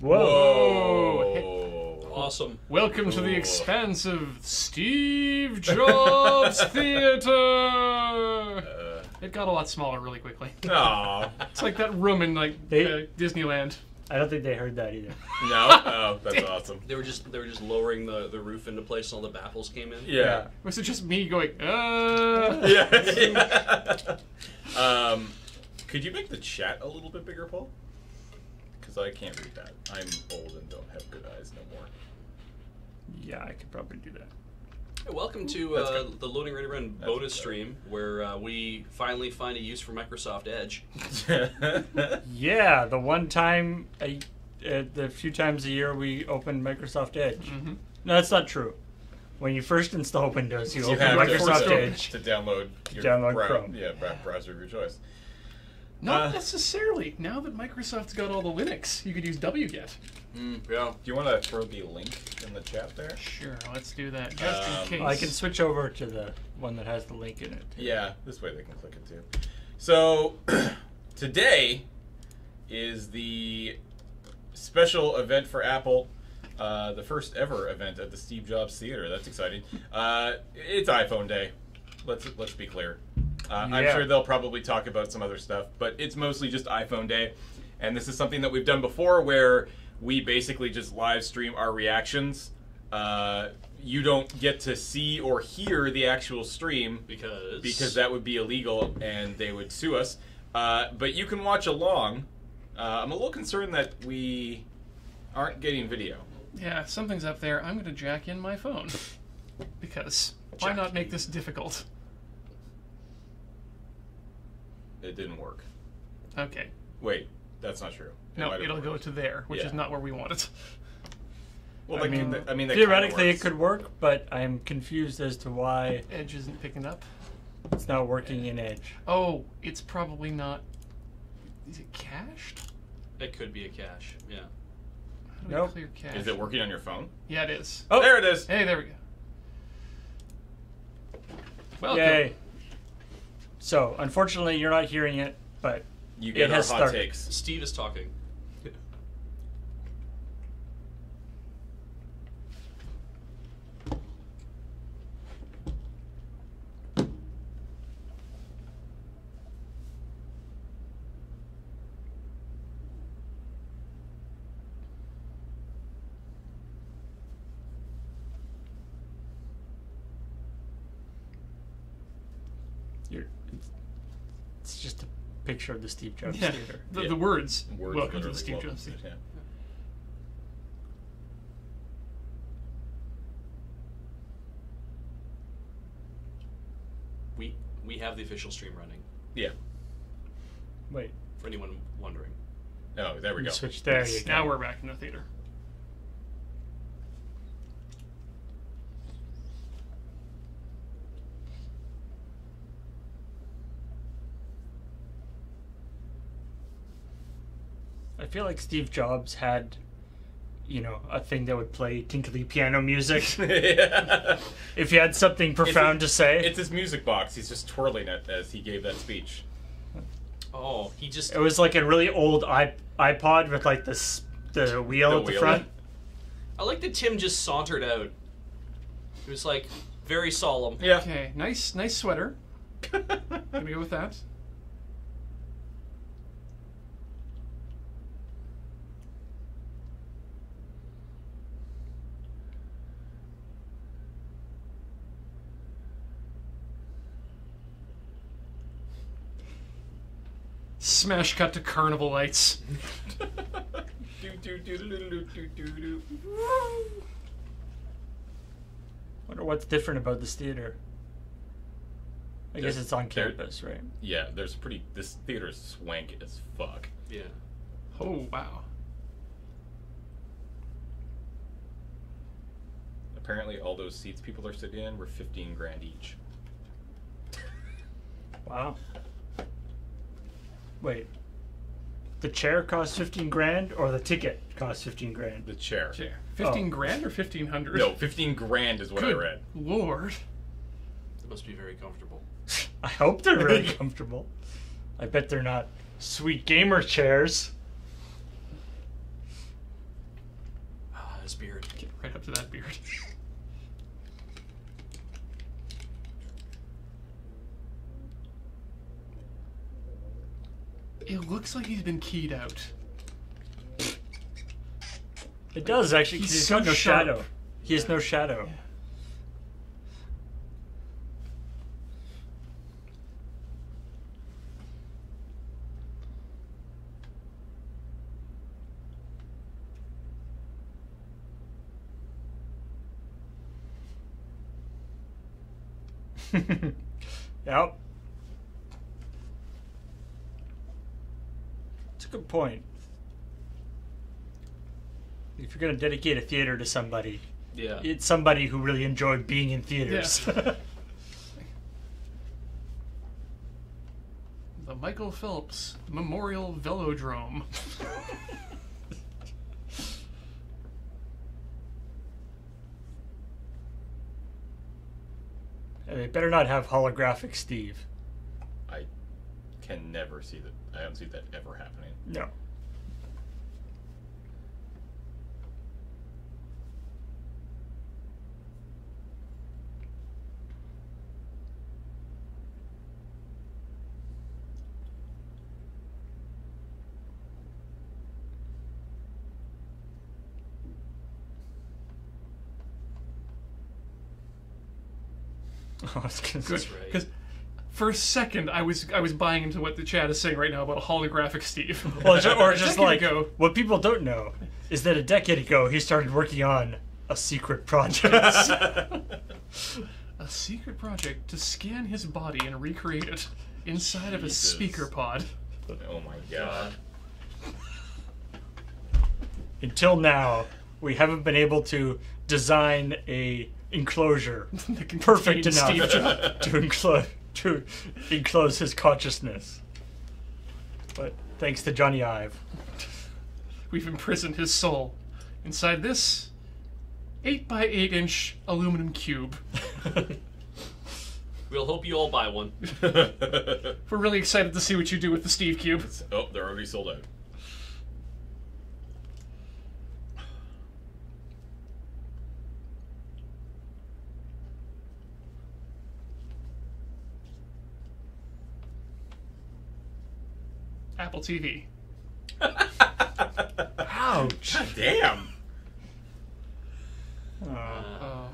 Whoa. Awesome. Welcome to the expansive Steve Jobs Theater. It got a lot smaller really quickly. Aw. It's like that room in Disneyland. I don't think they heard that either. No? Oh, that's awesome. They were just lowering the roof into place and all the baffles came in. Yeah. Was it just me going, Yeah. Could you make the chat a little bit bigger, Paul? Because I can't read that. I'm old and don't have good eyes no more. Yeah, I could probably do that. Hey, welcome to the Loading Ready Run bonus stream, where we finally find a use for Microsoft Edge. Yeah, the one time, the few times a year we open Microsoft Edge. Mm-hmm. No, that's not true. When you first install Windows, you open have Microsoft to, Edge. to download your Download Chrome. Yeah, browser of your choice. Not necessarily. Now that Microsoft's got all the Linux, you could use wget. Yeah. Do you want to throw the link in the chat there? Sure, let's do that, just in case. I can switch over to the one that has the link in it. Yeah, this way they can click it too. So, today is the special event for Apple. The first ever event at the Steve Jobs Theater. That's exciting. It's iPhone Day. Let's be clear. I'm sure they'll probably talk about some other stuff, but it's mostly just iPhone Day. And this is something that we've done before where we basically just live stream our reactions. You don't get to see or hear the actual stream because that would be illegal and they would sue us. But you can watch along. I'm a little concerned that we aren't getting video. Yeah, something's up there. I'm going to jack in my phone. Because why not make this difficult? It didn't work. Okay. Wait, that's not true. No, it'll go to there, which is not where we want it. Well, I mean, that theoretically it could work, but I'm confused as to why Edge isn't picking up. it's not working in Edge. Oh, it's probably not. Is it cached? It could be a cache, yeah. How do we clear cache? Is it working on your phone? Yeah, it is. Oh, there it is. Hey, there we go. Welcome. Yay. So, unfortunately, you're not hearing it, but You get it our has hot started. takes. Steve is talking. It's just a picture of the Steve Jobs Yeah, Theater. the words. Words Welcome to the literally Steve welcome Jobs to it, Theater. yeah. We have the official stream running, Yeah. Wait, for anyone wondering. Oh, there we you go. switch there. You go. Now we're back in the theater. I feel like Steve Jobs had, a thing that would play tinkly piano music. Yeah. If he had something profound to say. It's his music box. He's just twirling it as he gave that speech. Oh, he just... It was like a really old iPod with like the wheel at the front. I like that Tim just sauntered out. It was like very solemn. Yeah. Okay, nice sweater. Gonna go with that. Smash cut to carnival lights. Wonder what's different about this theater. I guess it's on campus, right? Yeah, this theater is swank as fuck. Yeah. Oh, wow. Apparently all those seats people are sitting in were 15 grand each. Wow. Wait. The chair cost 15 grand or the ticket cost 15 grand? The chair. 15 grand or 1,500? No, 15 grand is what Good I read. Lord. It must be very comfortable. I hope they're really comfortable. I bet they're not sweet gamer chairs. his beard. Get right up to that beard. It looks like he's been keyed out. It does actually. 'Cause He's he's so got no sharp. shadow. He has no shadow. Yep. It's a good point. If you're going to dedicate a theater to somebody, Yeah. it's somebody who really enjoyed being in theaters. The Michael Phelps Memorial Velodrome. And they better not have holographic Steve. I can never see that. I haven't seen that ever happening. No. I was gonna say- That's right. Because for a second, I was buying into what the chat is saying right now about a holographic Steve. Well, or A just decade like ago. what people don't know is that a decade ago he started working on a secret project. A secret project to scan his body and recreate it inside of a Jesus. speaker pod. Oh my god. Until now, we haven't been able to design a enclosure that can perfect contain enough Steve Jobs. to enclose his consciousness. But thanks to Johnny Ive. We've imprisoned his soul inside this 8x8-inch aluminum cube. We'll hope you all buy one. We're really excited to see what you do with the Steve Cube. Oh, they're already sold out. Apple TV. Ouch. Damn. Oh.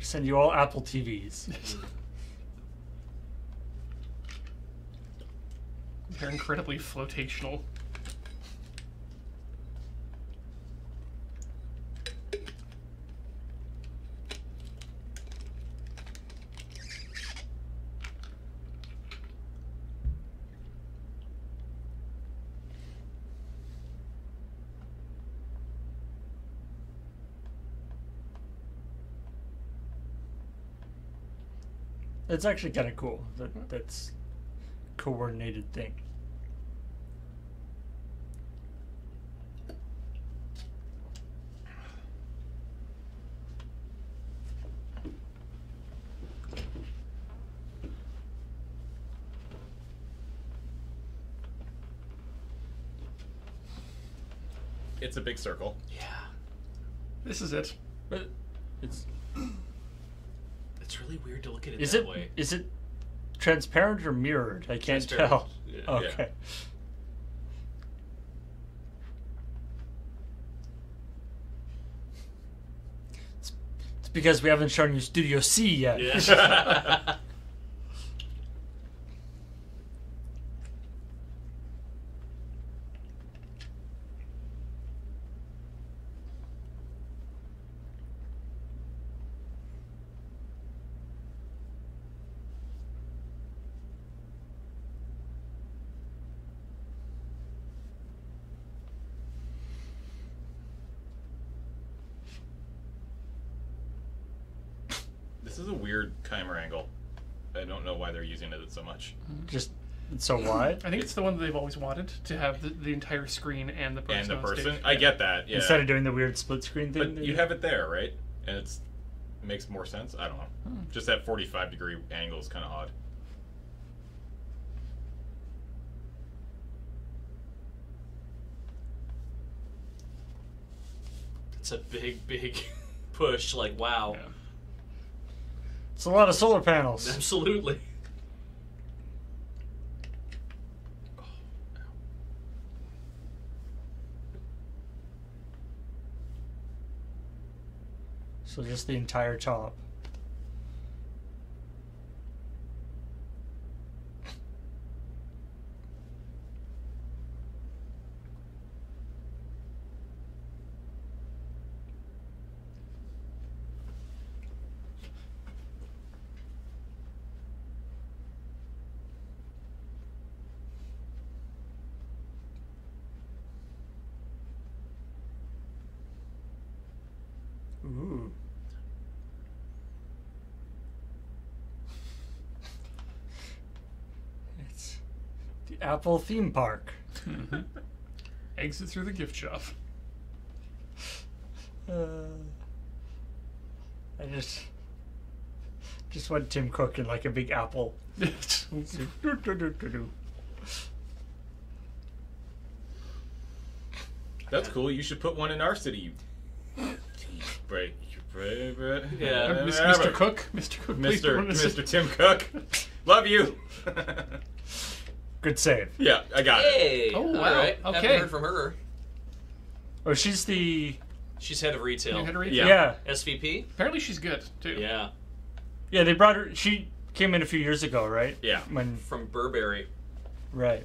Send you all Apple TVs. They're incredibly flotational. It's actually kind of cool. That's coordinated thing. It's a big circle. Yeah. This is it. But it's It's really weird to look at it is that it way. is it transparent or mirrored? I can't Transparent. tell. Yeah. Okay. It's because we haven't shown you Studio C yet. Yeah. This is a weird camera angle. I don't know why they're using it so much. Just It's so wide. I think it's the one that they've always wanted to have the entire screen and the person. And the on person. stage. I get that. Yeah. Instead of doing the weird split screen thing. But you have it there, right? And it makes more sense. I don't know. Just that 45-degree angle is kind of odd. It's a big push. Like, wow. Yeah. It's a lot of solar panels. Absolutely. So just the entire top. Ooh. It's the Apple theme park. Exit through the gift shop. I just want Tim Cook in like a big apple. That's cool. You should put one in our city. Break. Yeah. Mr. Cook. Mr. Cook. please put one in the Mr. Tim Cook. Love you. Good save. Yeah, I got it. Hey. Oh, All wow. right. Okay. Haven't heard from her. Oh, she's the She's head of retail. You had her read? Yeah. yeah. SVP. Apparently she's good too. Yeah. Yeah, they brought her. She came in a few years ago, right? Yeah. When From Burberry. right.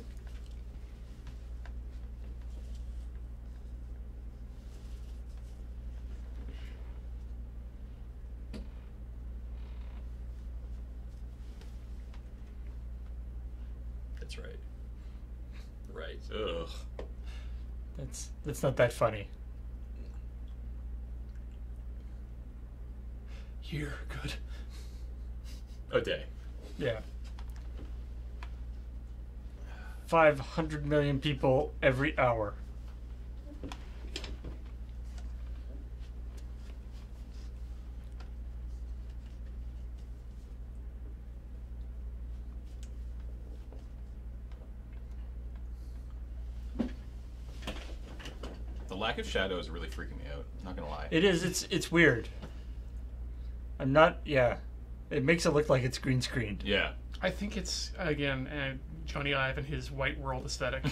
That's right. Right. Ugh. That's not that funny. Here, good. A day. Yeah. 500 million people every hour. The lack of shadow is really freaking me out. Not gonna lie. It is. It's weird. I'm not. Yeah. It makes it look like it's green screened. Yeah. I think it's again Johnny Ive and his white world aesthetic.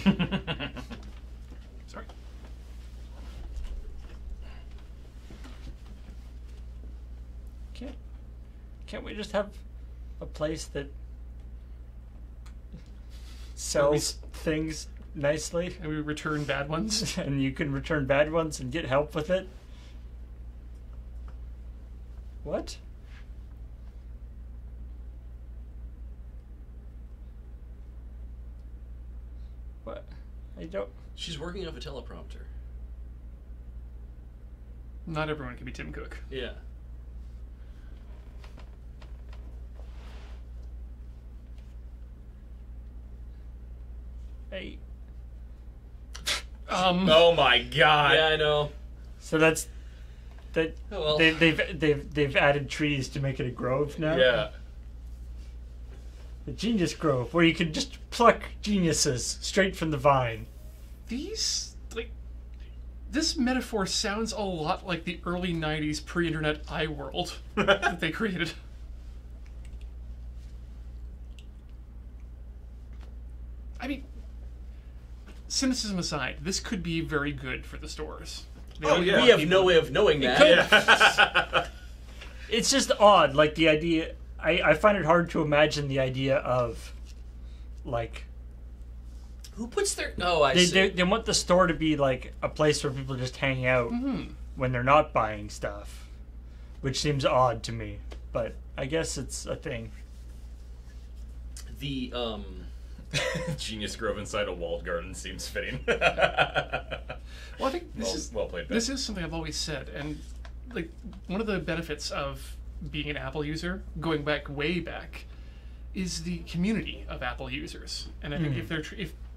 Sorry. Can't we just have a place that sells things nicely And we return bad ones. and you can return bad ones and get help with it? What? What? I don't. She's working off a teleprompter. Not everyone can be Tim Cook. Yeah. Hey. Oh my god. Yeah, I know. So that's that. Oh, well. They've added trees to make it a grove now. Yeah. The Genius Grove, where you can just pluck geniuses straight from the vine. These this metaphor sounds a lot like the early '90s pre-internet iWorld that they created. I mean, cynicism aside, this could be very good for the stores. They Oh, only yeah. want We have people- no way of knowing that. Yeah. It's just odd, like the idea. I find it hard to imagine the idea of, like, Who puts their? Oh, I they, see. they want the store to be like a place where people just hang out when they're not buying stuff, which seems odd to me. But I guess it's a thing. The Genius Grove inside a walled garden seems fitting. Well, I think well played, Ben. this is something I've always said, and like one of the benefits of being an Apple user, going back way back, is the community of Apple users, and I think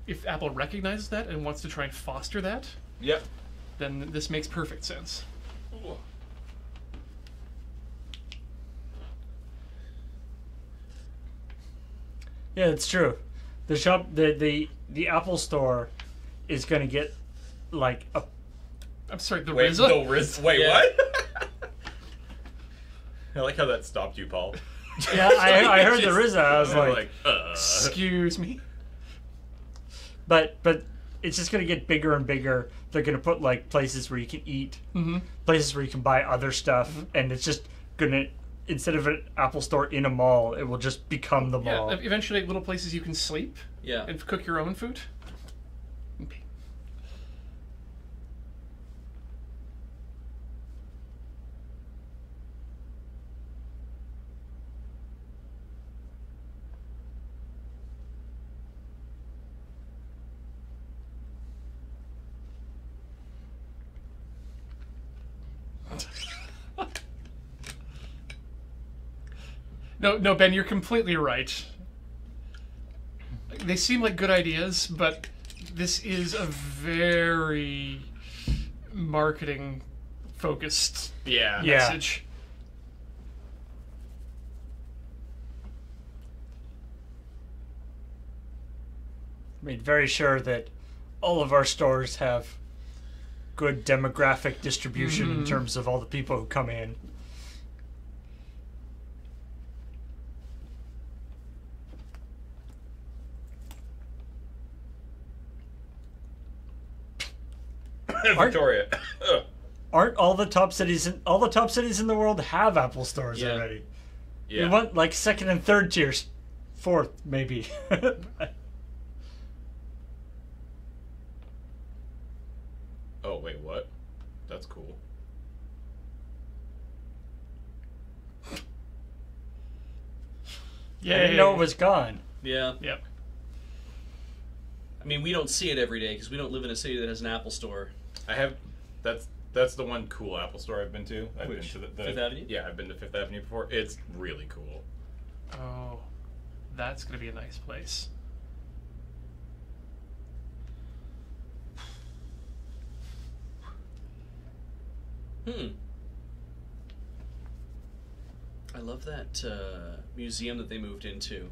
if Apple recognizes that and wants to try and foster that, Yep. then this makes perfect sense. Yeah, it's true. The Apple Store is going to get like a I'm sorry, the Wait, RZA? no, Wait, Yeah. what? I like how that stopped you, Paul. yeah. I heard the Just- RZA. I was I'm like, Excuse me. but it's just going to get bigger and bigger. They're going to put like places where you can eat, places where you can buy other stuff, and it's just going to, instead of an Apple Store in a mall, it will just become the mall. Yeah, eventually little places you can sleep Yeah. and cook your own food. No, Ben, you're completely right. They seem like good ideas, but this is a very marketing focused Yeah. Yeah. message. Made very sure that all of our stores have good demographic distribution in terms of all the people who come in. Victoria. Ugh. Aren't all the top cities in the world have Apple stores Yeah. already? Yeah. We want like second and third tiers, fourth maybe. Oh, wait, what? That's cool. I didn't know it was gone. Yeah. Yep. I mean, we don't see it every day because we don't live in a city that has an Apple Store. I have. That's the one cool Apple store I've been to. I've Which? been to the Fifth Avenue? Yeah, I've been to Fifth Avenue before. It's really cool. Oh, that's gonna be a nice place. I love that museum that they moved into.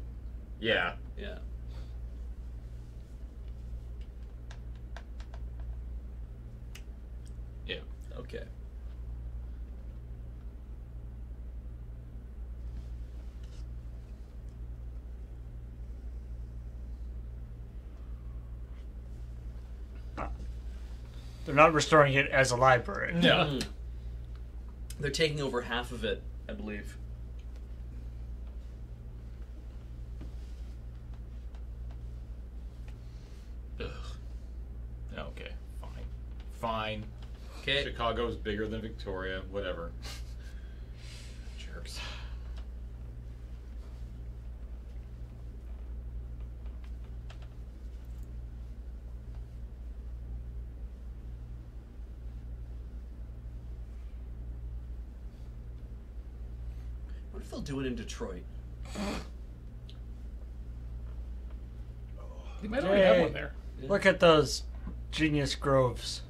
Yeah. Yeah. Yeah. Okay. They're not restoring it as a library. Yeah. Mm. They're taking over half of it, I believe. Ugh. Okay. Fine. Fine. Okay. Chicago's bigger than Victoria. Whatever. Jerks. What if they'll do it in Detroit? They might already have Yay. one there. Look at those genius groves.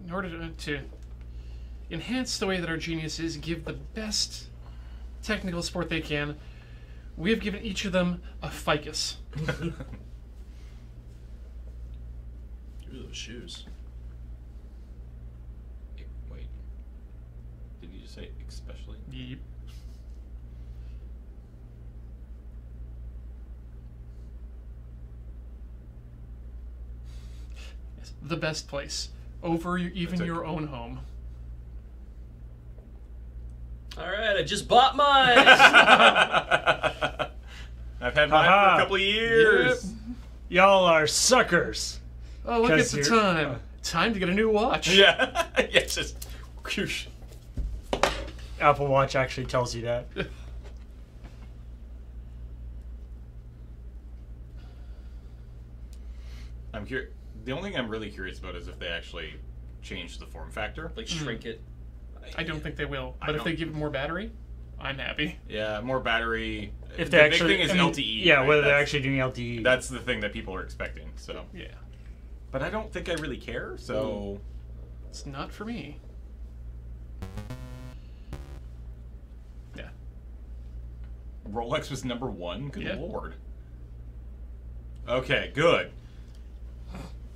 In order to enhance the way that our geniuses give the best technical support they can, we have given each of them a ficus. Ooh, those shoes. Wait. Did you just say especially? Yep. Yes, the best place. Over even That's your okay. own home. All right, I just bought mine. I've had mine for Haha. a couple of years. Y'all are suckers. Oh, look at 'Cause the you're- time. Time to get a new watch. Yeah. Yes. Just. Whoosh. Apple Watch actually tells you that. The only thing I'm really curious about is if they actually change the form factor. Like shrink it. I don't think they will. I But if don't- they give it more battery, I'm happy. Yeah, more battery. If the they big actually, thing is I mean, LTE. Yeah, right? whether they're That's- actually doing LTE. That's the thing that people are expecting. So, Yeah. but I don't think I really care. So, It's not for me. Yeah. Rolex was number 1. Good Yeah. lord. Okay, good.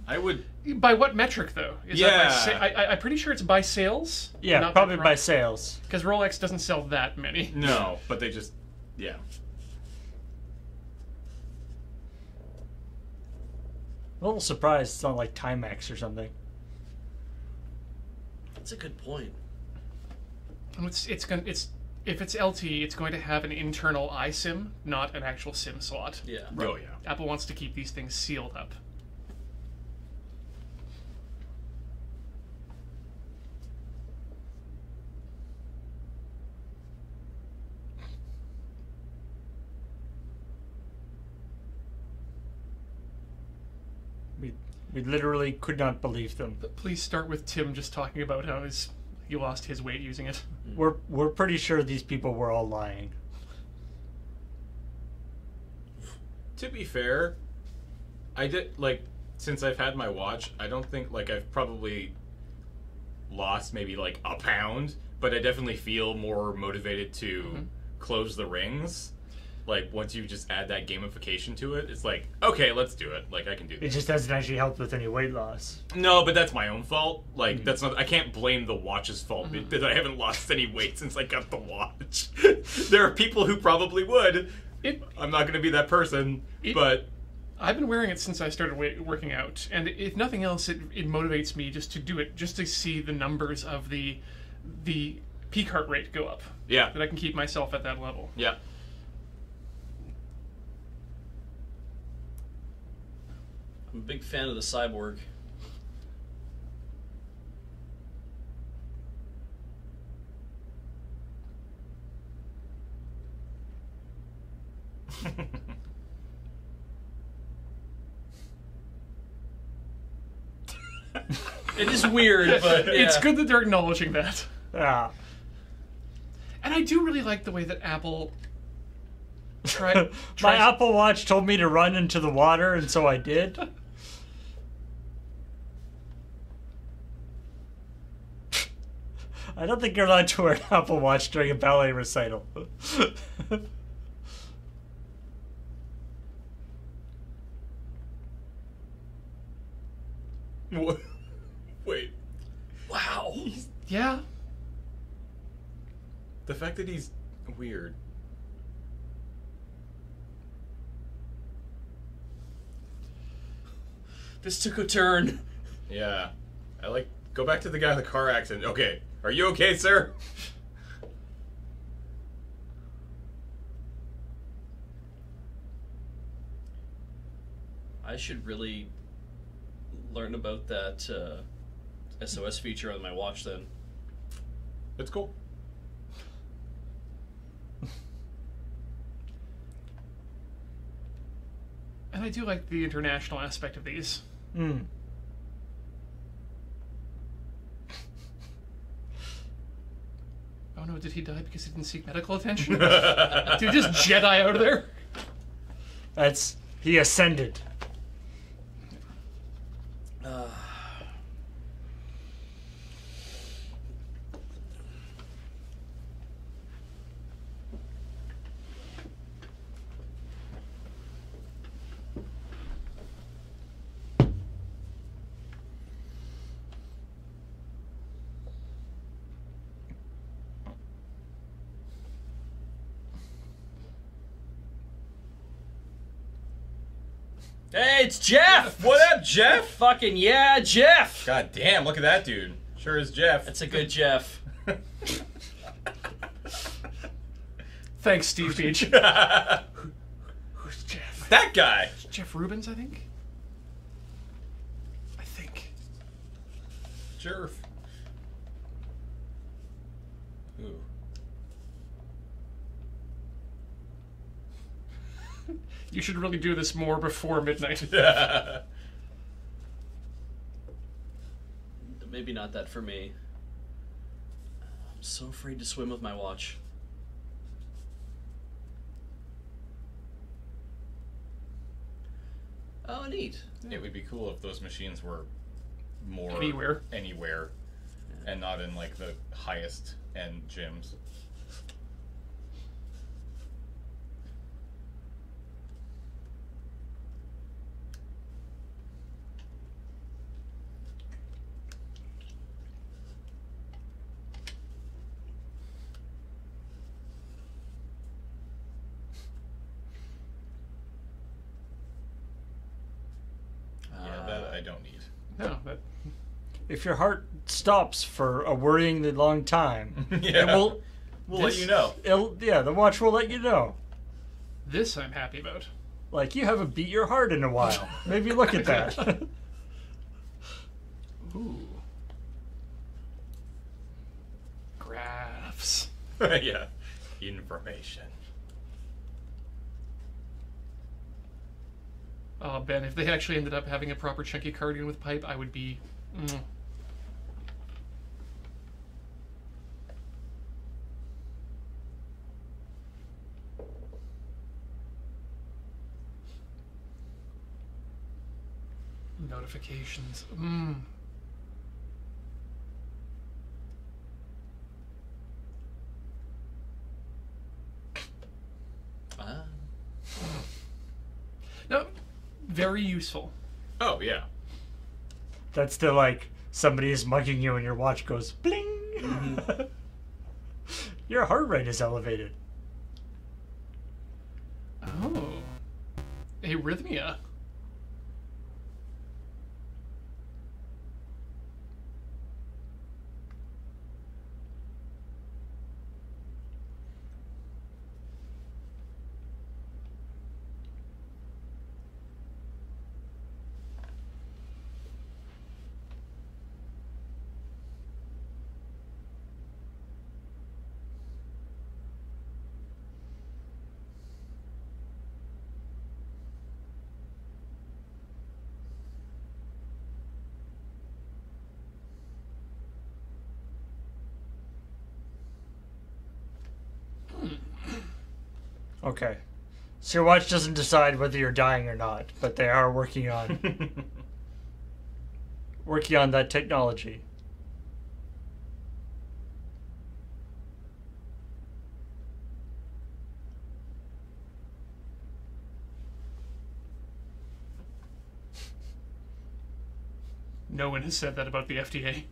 I would. By what metric, though? Is that by Yeah. I'm pretty sure it's by sales. yeah, not probably by sales. Because Rolex doesn't sell that many. No, but they just. Yeah. A little surprised it's not like Timex or something. That's a good point. And it's if it's LTE, it's going to have an internal iSIM, not an actual SIM slot. Yeah. Oh yeah. Apple wants to keep these things sealed up. We literally could not believe them. But please start with Tim just talking about how he lost his weight using it. We're pretty sure these people were all lying. To be fair, I did like since I've had my watch, I don't think like I've probably lost maybe like a pound, but I definitely feel more motivated to close the rings. Like once you just add that gamification to it, it's like, okay, let's do it. Like I can do It this. just hasn't actually helped with any weight loss. No, but that's my own fault. Like that's not. I can't blame the watch's fault that I haven't lost any weight since I got the watch. There are people who probably would. I'm not going to be that person, but I've been wearing it since I started working out, and if nothing else, it motivates me just to do it, just to see the numbers of the peak heart rate go up. yeah, That I can keep myself at that level. yeah. I'm a big fan of the Cyborg. It is weird, but yeah. It's good that they're acknowledging that. Yeah. And I do really like the way that Apple My tries. Apple Watch told me to run into the water, and so I did. I don't think you're allowed to wear an Apple Watch during a ballet recital. Wait, Wow. Yeah. the fact that he's weird. This took a turn. Yeah, I like. Go back to the guy in the car accident. Okay, are you okay, sir? I should really learn about that SOS feature on my watch then. It's cool. And I do like the international aspect of these. Mm. Oh no, did he die because he didn't seek medical attention? Did he just Jedi out of there? He ascended. Hey, it's Jeff! What up, Jeff? Fucking yeah, Jeff! God damn! Look at that dude. Sure is Jeff. That's a good Jeff. Thanks, Steve Beach. that Who's Jeff? guy. Jeff Rubens, I think. I think. Jerf. Ooh. You should really do this more before midnight. maybe not that for me. I'm so afraid to swim with my watch. Oh, neat. It would be cool if those machines were more Anywhere. and not in like the highest end gyms. Yeah, that I don't need. No, but If your heart stops for a worryingly long time, Yeah. it will. We'll let you know. The watch will let you know. this I'm happy about. Like, you haven't beat your heart in a while. Maybe look at that. Ooh. Graphs. Yeah. Information. Oh, Ben, if they actually ended up having a proper chunky cardigan with pipe, I would be... Notifications. Ah. No, very useful. Oh yeah. That's the, like, somebody is mugging you and your watch goes bling. Your heart rate is elevated. Oh. Arrhythmia. Okay. So your watch doesn't decide whether you're dying or not, but they are working on that technology. No one has said that about the FDA.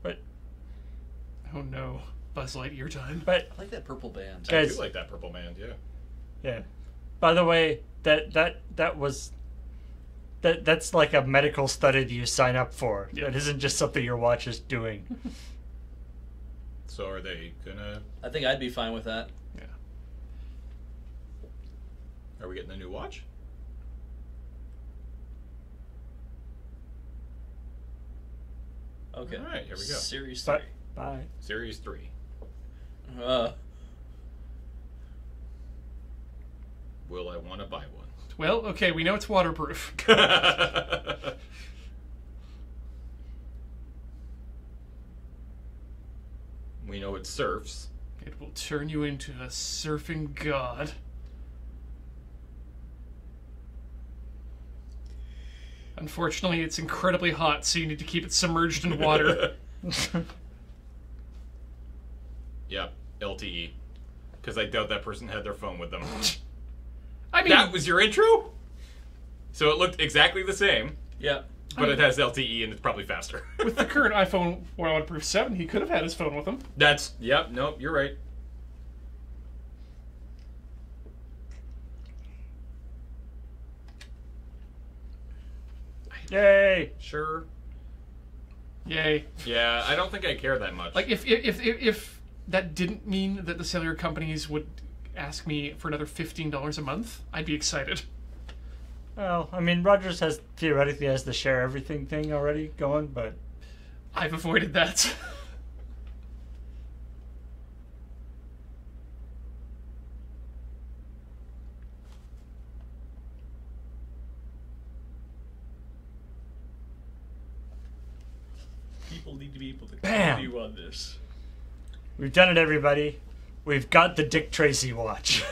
But Oh no. Buzz Lightyear time. but I like that purple band. I Guys- do like that purple band, yeah. yeah. By the way, that's like a medical study that you sign up for. Yeah. That isn't just something your watch is doing. So are they gonna I think I'd be fine with that. Yeah. are we getting a new watch? Okay. Alright, here we go. Series 3. Bye. Series 3. Will I want to buy one? Well, okay, we know it's waterproof. We know it surfs. It will turn you into a surfing god. Unfortunately, it's incredibly hot, so you need to keep it submerged in water. Yep, LTE. Because I doubt that person had their phone with them. I mean, That was your intro? So it looked exactly the same, Yeah. but it has LTE and it's probably faster. with the current iPhone waterproof 7, he could have had his phone with him. Yep, nope, you're right. Yay! Sure. Yay. Yeah, I don't think I care that much. Like, if that didn't mean that the cellular companies would ask me for another $15 a month, I'd be excited. Well, I mean, Rogers theoretically has the share everything thing already going, but I've avoided that. People need to be able to Bam. call you on this. We've done it, everybody. We've got the Dick Tracy watch.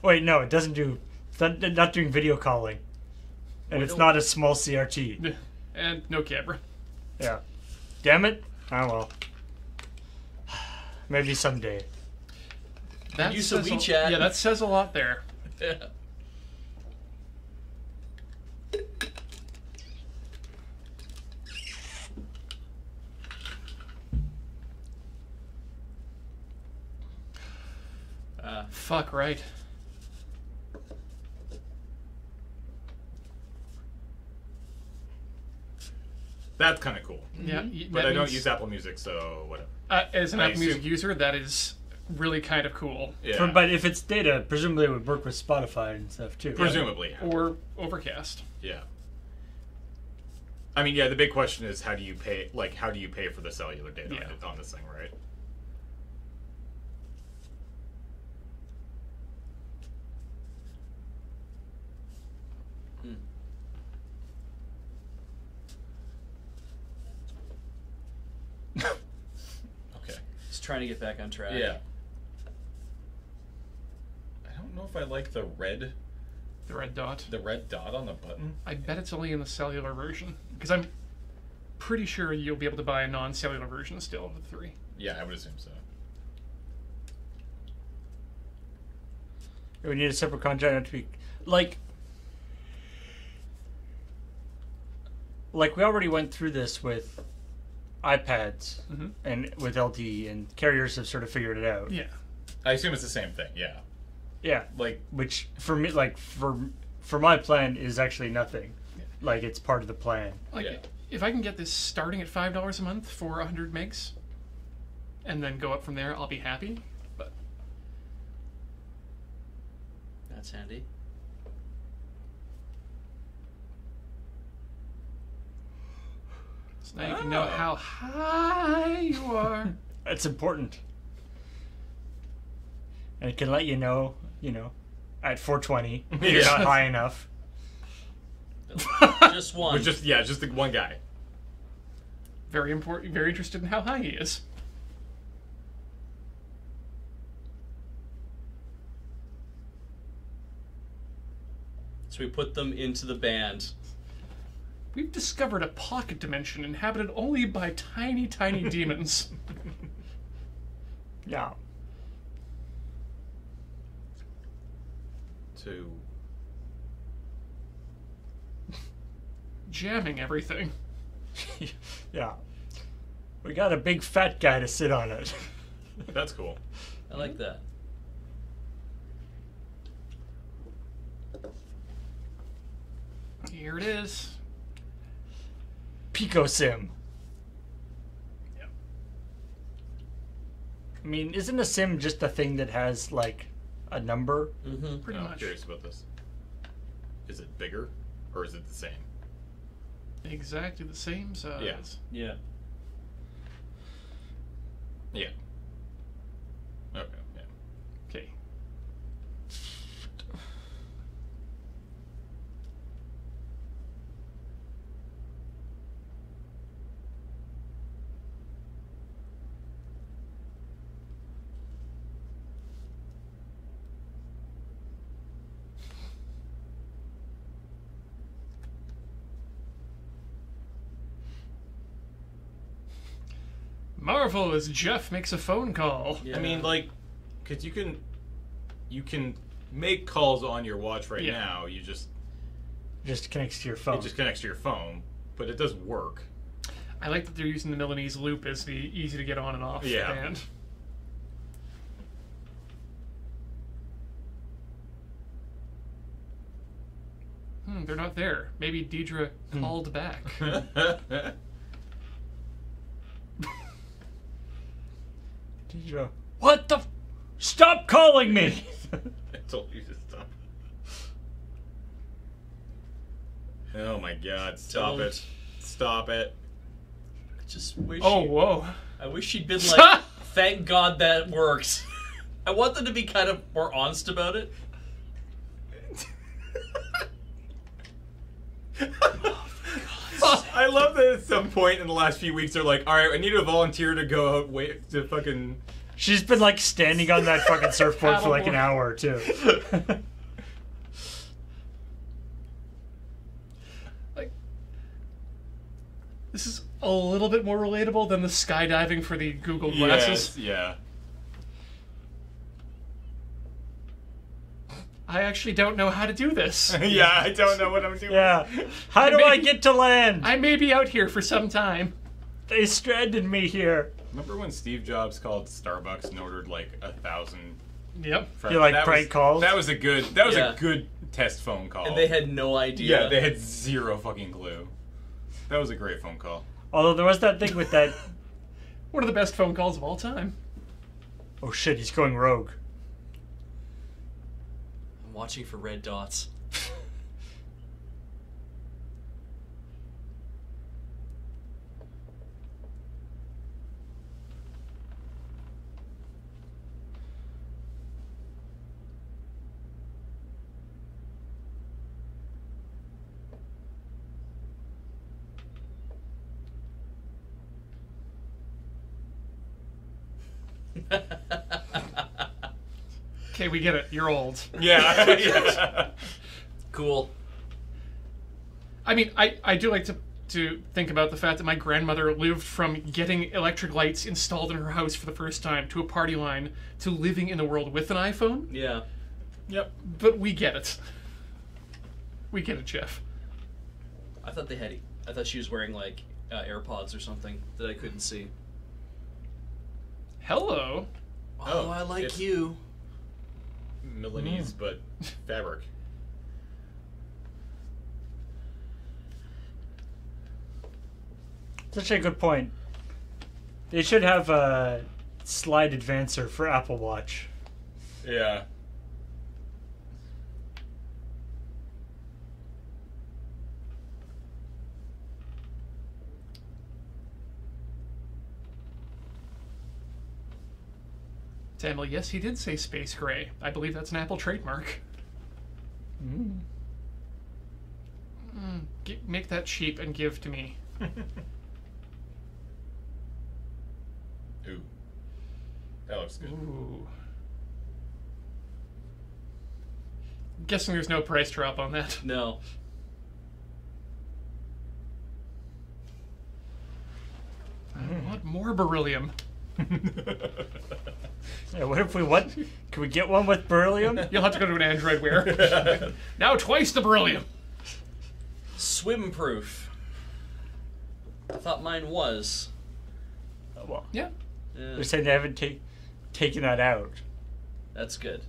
Wait, no, it doesn't do. It's not doing video calling, and it's not a small CRT. And no camera. Yeah. Damn it. Oh well. Maybe someday. That Use of says a- WeChat. Yeah, that says a lot there. Fuck right. That's kind of cool. Yeah, But that I don't means- use Apple Music, so whatever. As an I Apple Music assume- user, that is really kind of cool. Yeah. But if it's data, presumably it would work with Spotify and stuff too. Presumably. Or Overcast. Yeah. I mean, yeah, the big question is how do you pay, how do you pay for the cellular data Yeah. on this thing, right? Okay. Just trying to get back on track. Yeah. I don't know if I like the red The red dot. dot on the button. I bet it's only in the cellular version. Because I'm pretty sure you'll be able to buy a non-cellular version still of the 3. Yeah, I would assume so. We need a separate contract not to be like we already went through this with iPads and with LTE, and carriers have sort of figured it out. Yeah. I assume it's the same thing. Yeah. Yeah, Like, which for me, for my plan, is actually nothing. Like it's part of the plan. Like, Yeah. if I can get this starting at $5 a month for 100 megs, and then go up from there, I'll be happy. But That's handy. so now you can know how high you are. That's important, and it can let you know, at 420, you're Yeah. not high enough. Just one. but just the one guy. Very important. Very interested in how high he is. So we put them into the band. We've discovered a pocket dimension inhabited only by tiny, tiny demons. Yeah. To Jamming everything. Yeah. We got a big fat guy to sit on it. that's cool. I like that. Here it is. Pico Sim. Yep. I mean, isn't a sim just a thing that has like a number? Mm-hmm. Pretty I'm much. curious about this. Is it bigger or is it the same? Exactly the same size. Yeah. Yeah. Yeah. Okay. Yeah. Okay. Marvel as Jeff makes a phone call. Yeah. I mean, because you can make calls on your watch right Yeah. now. You just Just connects to your phone. it just connects to your phone, but it does work. I like that they're using the Milanese loop as the easy to get on and off Yeah. band. They're not there. Maybe Deidre called back. Deidre, what the? Stop calling me! I told you to stop. Oh my god, stop Don't. it. Stop it. I just wish. Oh, whoa. I wish she'd been like, "Thank God that works." I want them to be kind of more honest about it. Fuck I love that at some point in the last few weeks they're like, all right, I need a volunteer to go out wait to fucking. She's been like standing on that fucking surfboard for like an hour or two. Like, this is a little bit more relatable than the skydiving for the Google glasses. Yes, yeah. I actually don't know how to do this. Yeah, I don't know what I'm doing. Yeah. How do I get to land? I may be out here for some time. They stranded me here. Remember when Steve Jobs called Starbucks and ordered like 1,000? Yep. You like That prank was- calls? That was a good. That was Yeah. a good test phone call. And they had no idea. Yeah, they had zero fucking clue. That was a great phone call. Although there was that thing with that. One of the best phone calls of all time. Oh shit, he's going rogue. I'm watching for red dots. Okay, we get it. You're old. Yeah. Yeah. Cool. I mean, I do like to think about the fact that my grandmother lived from getting electric lights installed in her house for the first time to a party line to living in the world with an iPhone. Yeah. Yep. But we get it. We get it, Jeff. I thought I thought she was wearing like AirPods or something that I couldn't see. Hello. Oh, Oh, I like it's- you. Milanese, but fabric. Such a good point. They should have a slide advancer for Apple Watch. Yeah. Samuel, yes, he did say space gray. I believe that's an Apple trademark. Make that cheap and give to me. Ooh. That looks good. Ooh. Guessing there's no price drop on that. No. I want more beryllium. Yeah, what if we want? Can we get one with beryllium? You'll have to go to an Android Wear. Now twice the beryllium. Swim proof. I thought mine was. Well, Yeah. Yeah, they're saying they haven't taken that out. that's good.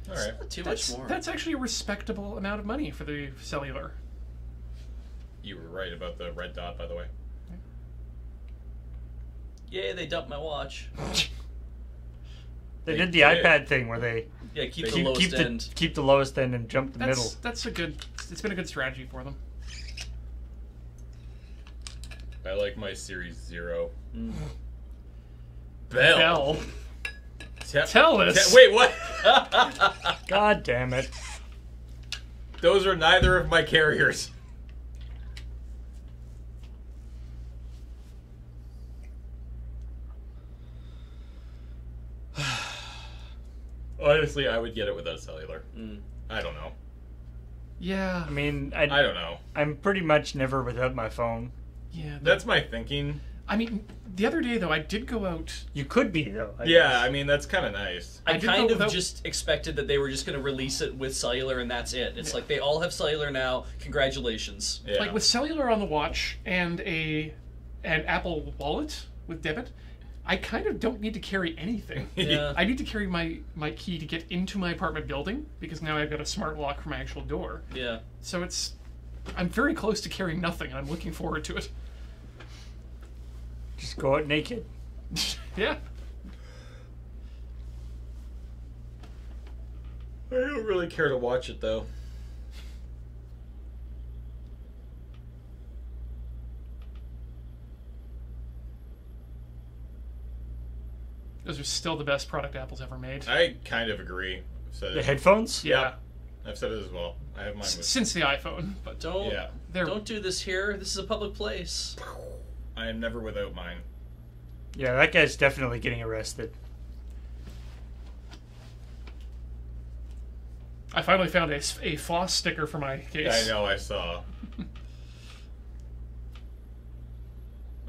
All right. Not too That's, much more. that's actually a respectable amount of money for the cellular. You were right about the red dot, by the way. Yay, they dumped my watch. They They did the did. iPad thing where they Yeah, keep They the lowest keep end. keep the lowest end and jump the middle. That's a good. It's been a good strategy for them. I like my Series Zero. Mm. Bell. Te- Tell us. Wait, what? God damn it! Those are neither of my carriers. Honestly, I would get it without cellular. Mm. I don't know. Yeah. I mean, I don't know. I'm pretty much never without my phone. Yeah. That's my thinking. I mean, the other day though, I did go out. You could be though. I Yeah, guess. I mean that's kind of nice. I I did kind go of without- just expected that they were just going to release it with cellular and that's it. It's like they all have cellular now. Congratulations. Yeah. Like with cellular on the watch and an Apple Wallet with debit, I kind of don't need to carry anything. Yeah. I need to carry my key to get into my apartment building because now I've got a smart lock for my actual door. Yeah. So I'm very close to carrying nothing, and I'm looking forward to it. Just go out naked. Yeah. I don't really care to watch it though. Those are still the best product Apple's ever made. I kind of agree. I've said The it. headphones? Yeah. I've said it as well. I have mine with. Since the iPhone, but Don't Yeah. don't do this here. This is a public place. I am never without mine. Yeah, that guy's definitely getting arrested. I finally found a Foss sticker for my case. I know. I saw.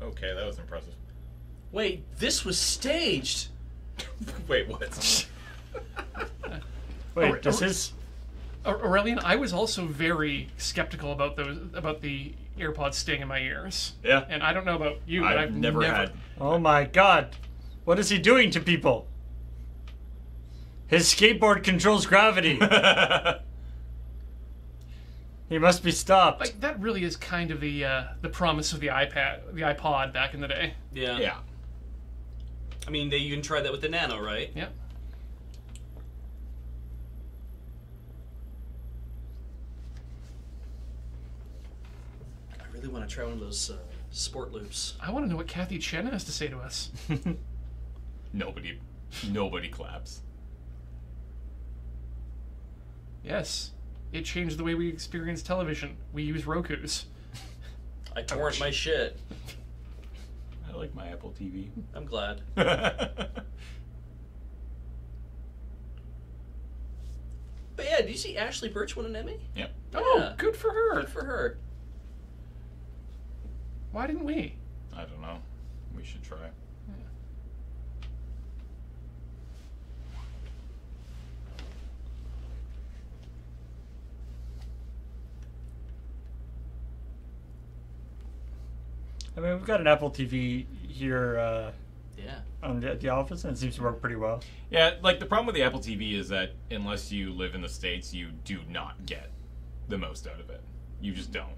Okay, that was impressive. Wait, this was staged. Wait, what? Wait, Oh, does oh, his... Aurelian, I was also very skeptical about the AirPods staying in my ears. Yeah. And I don't know about you, but I've never had. Oh my god. What is he doing to people? His skateboard controls gravity. He must be stopped. Like that really is kind of the promise of the iPod back in the day. Yeah. Yeah. I mean, you can try that with the Nano, right? Yeah. I really want to try one of those sport loops. I want to know what Kathy Chen has to say to us. Nobody claps. Yes, it changed the way we experience television. We use Rokus. I torrent my shit. I like my Apple TV. I'm glad. But yeah, did you see Ashley Birch win an Emmy? Yep. Oh, Yeah. good for her. Good for her. Why didn't we? I don't know. We should try. I mean, we've got an Apple TV here Yeah. on the office, and it seems to work pretty well. Yeah, like the problem with the Apple TV is that unless you live in the States, you do not get the most out of it. You just don't.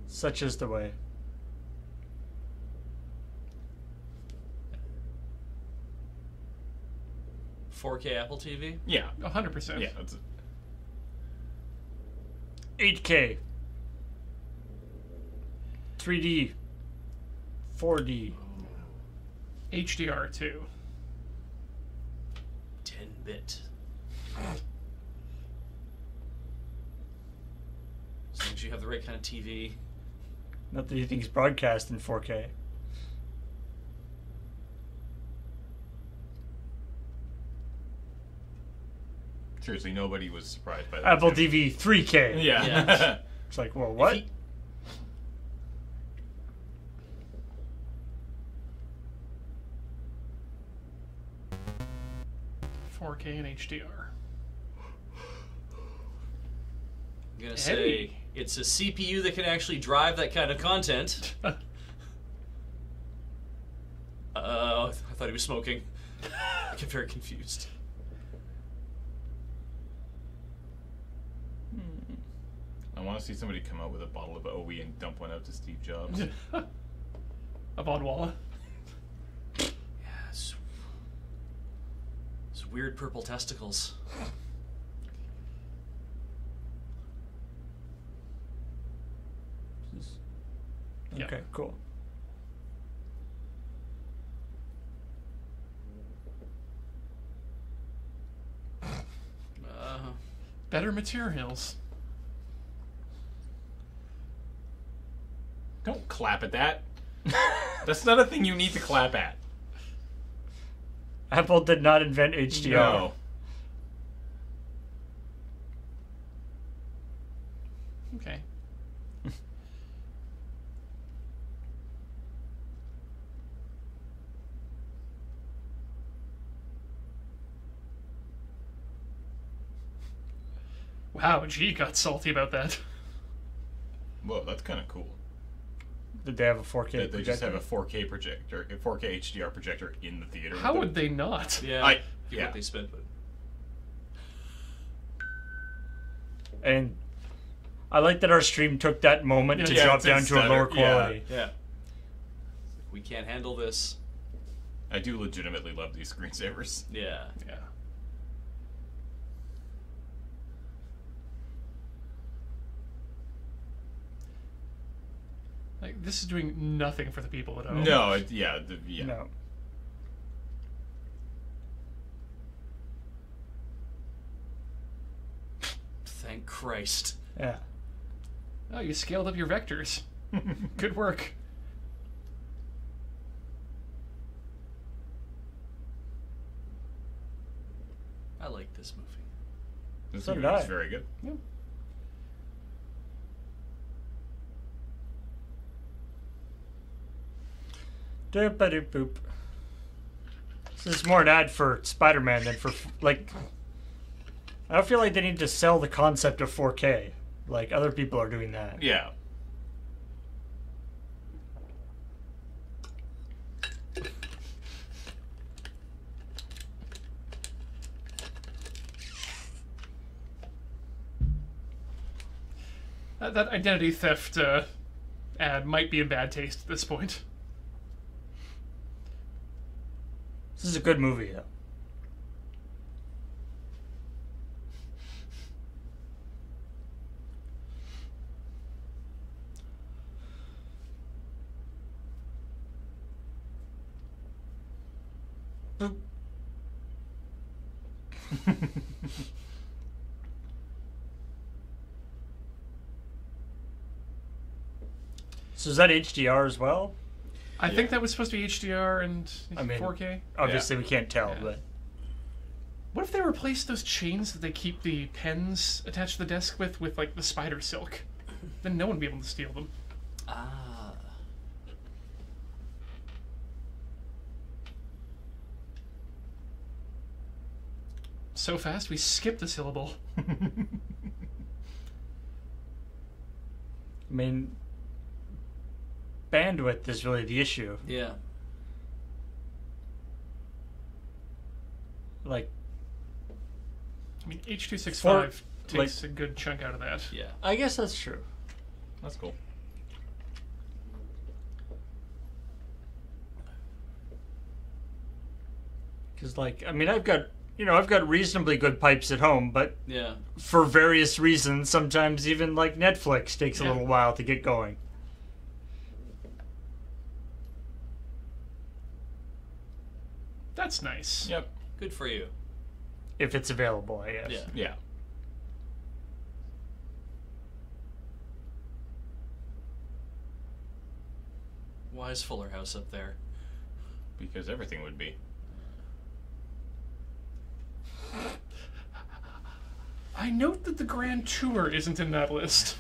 Such is the way. .4K Apple TV. Yeah. 100%. Yeah. That's 8K. 3D. 4D. HDR2. 10-bit. As long as you have the right kind of TV. Not that you think it's broadcast in 4K. seriously, nobody was surprised by that. Apple too. TV 3K. Yeah. Yeah. It's like, well, what? If he- 4K and HDR. I'm gonna say it's a CPU that can actually drive that kind of content. I thought he was smoking. I get very confused. I want to see somebody come out with a bottle of OE and dump one out to Steve Jobs. A Vodwalla. Yeah, it's weird purple testicles. Yeah. Okay, cool. Better materials. Don't clap at that. That's not a thing you need to clap at. Apple did not invent HDR. No. Okay. Wow, G got salty about that. Whoa, that's kind of cool. Did they have a 4K That they just projector? have a 4K projector, a 4K HDR projector in the theater. How with would they not? Yeah, I- I forget yeah. what they spent, but And I like that our stream took that moment to Yeah, drop it's down to a lower stutter, yeah. quality. yeah, we can't handle this. I do legitimately love these screensavers. Yeah, Yeah. Like, this is doing nothing for the people at home. No, yeah. No. Thank Christ. Yeah. Oh, you scaled up your vectors. Good work. I like this movie. This So did movie is I. very good. Yeah. Boop. This is more an ad for Spider-Man than for like. I don't feel like they need to sell the concept of 4K. Like other people are doing that. Yeah. That identity theft ad might be in bad taste at this point. This is a good movie, though. Boop. So is that HDR as well? I think that was supposed to be HDR and I mean, 4K. Obviously, we can't tell, Yeah. but What if they replaced those chains that they keep the pens attached to the desk with like the spider silk? Then no one would be able to steal them. Ah. So fast, we skipped a syllable. I mean, bandwidth is really the issue. Yeah. Like, I mean, H.265 For- takes a good chunk out of that. Yeah. I guess that's true. That's cool. Because, like, I mean, I've got reasonably good pipes at home, but Yeah. for various reasons, sometimes even like Netflix takes a Yeah. little while to get going. That's nice. Yep. Good for you. If it's available, I guess. Yeah. Yeah. Why is Fuller House up there? Because everything would be. I note that the Grand Tour isn't in that list.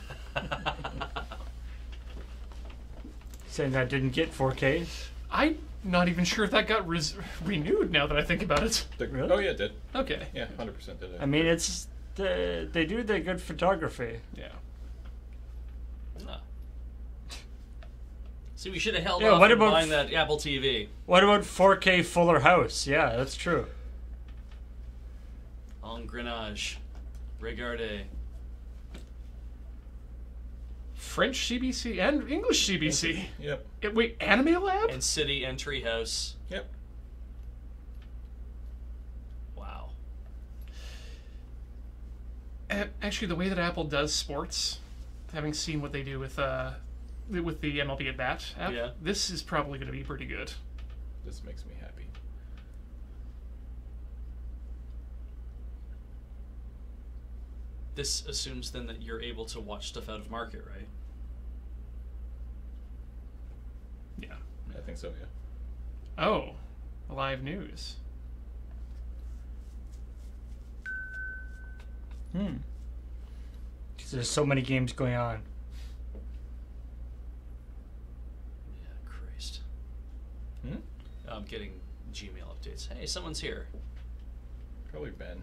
Saying that didn't get 4K. I'm not even sure if that got renewed now that I think about it. Really? Oh yeah, it did. Okay. Yeah, 100% did. I mean, it's they do the good photography. Yeah. Ah. See, we should have held Yeah, off what on about buying that Apple TV. What about 4K Fuller House? Yeah, that's true. Engrenage. Regardez. French CBC and English CBC. Yep. Wait, Anime Lab? And City and Treehouse. Yep. Wow. Actually, the way that Apple does sports, having seen what they do with the MLB at Bat app, Yeah. this is probably going to be pretty good. This makes me happy. This assumes then that you're able to watch stuff out of market, right? Yeah. I think so. Yeah. Oh, live news. Hmm. 'Cause there's so many games going on. Yeah, Christ. Hmm. I'm getting Gmail updates. Hey, someone's here. Probably Ben.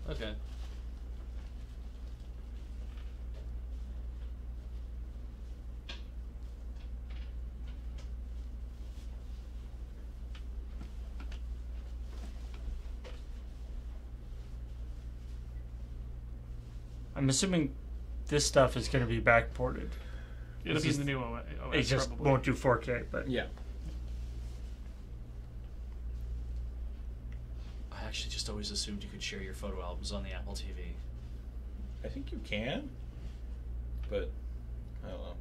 Okay. I'm assuming this stuff is going to be backported. It'll This be is- in the new OS, It just probably. won't do 4K, but Yeah. I actually just always assumed you could share your photo albums on the Apple TV. I think you can, but I don't know.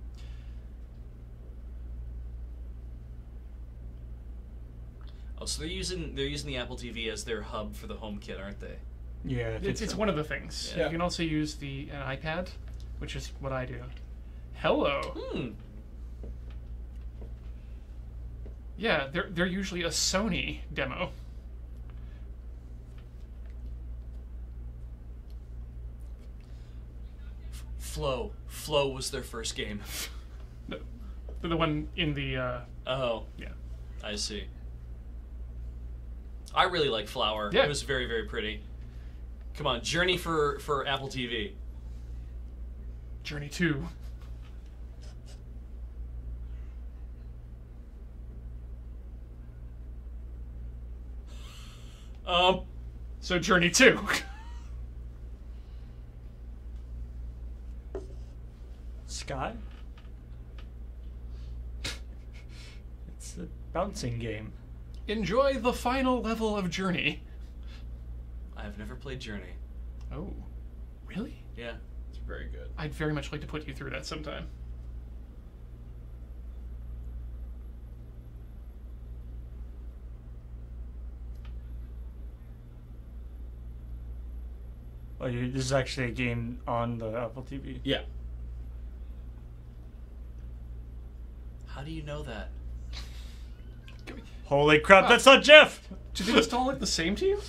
Oh, so they're using the Apple TV as their hub for the HomeKit, aren't they? Yeah, I think It's so. one of the things. Yeah. You can also use an iPad, which is what I do. Hello. Hmm. Yeah, they're usually a Sony demo. Flow. Flow was their first game. The one in the Oh, yeah. I see. I really like Flower. Yeah. It was very, very pretty. Come on, Journey for Apple TV. Journey 2. So Journey 2. Sky? It's a bouncing game. Enjoy the final level of Journey. I have never played Journey. Oh, really? Yeah. It's very good. I'd very much like to put you through that sometime. Oh, this is actually a game on the Apple TV. Yeah. How do you know that? Holy crap, that's not Jeff! Did they install like the same to you?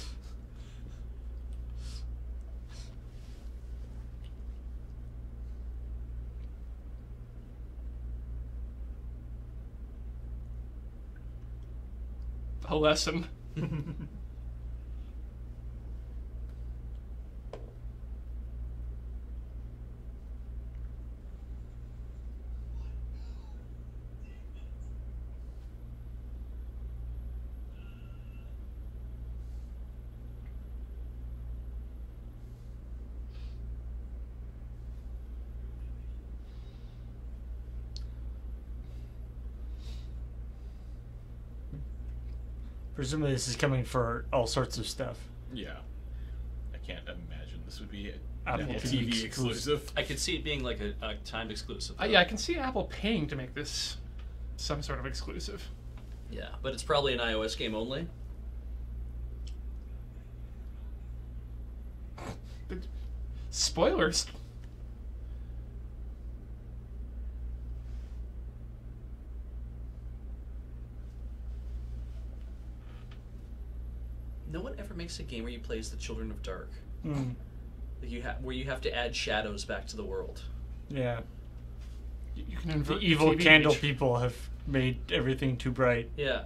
A lesson. Presumably this is coming for all sorts of stuff. Yeah. I can't imagine this would be an Apple Apple TV TV exclusive. I could see it being like a timed exclusive. Yeah, I can see Apple paying to make this some sort of exclusive. Yeah, but it's probably an iOS game only. But spoilers. No one ever makes a game where you play as the Children of Dark. Mm, Where you have to add shadows back to the world. yeah. You can The invert evil TV candle image. people have made everything too bright. Yeah.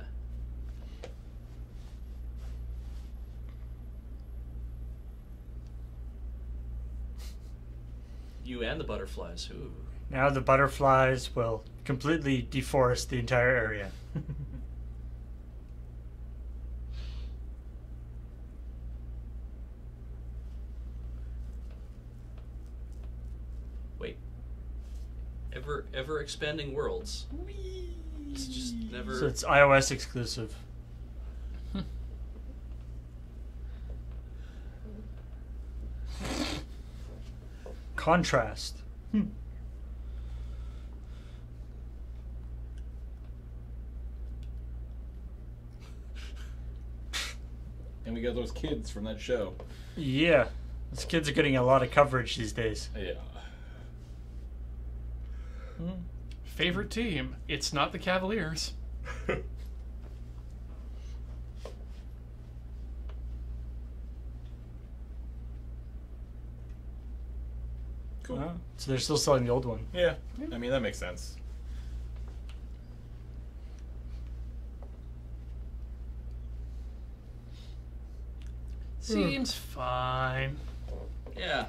You and the butterflies. Ooh. Now the butterflies will completely deforest the entire area. Wait. Ever expanding worlds. It's just never. So it's iOS exclusive. Contrast. And we got those kids from that show. Yeah. These kids are getting a lot of coverage these days. Yeah. Favorite team? It's not the Cavaliers. Cool. Oh, so they're still selling the old one. Yeah. I mean, that makes sense. Seems fine. Yeah.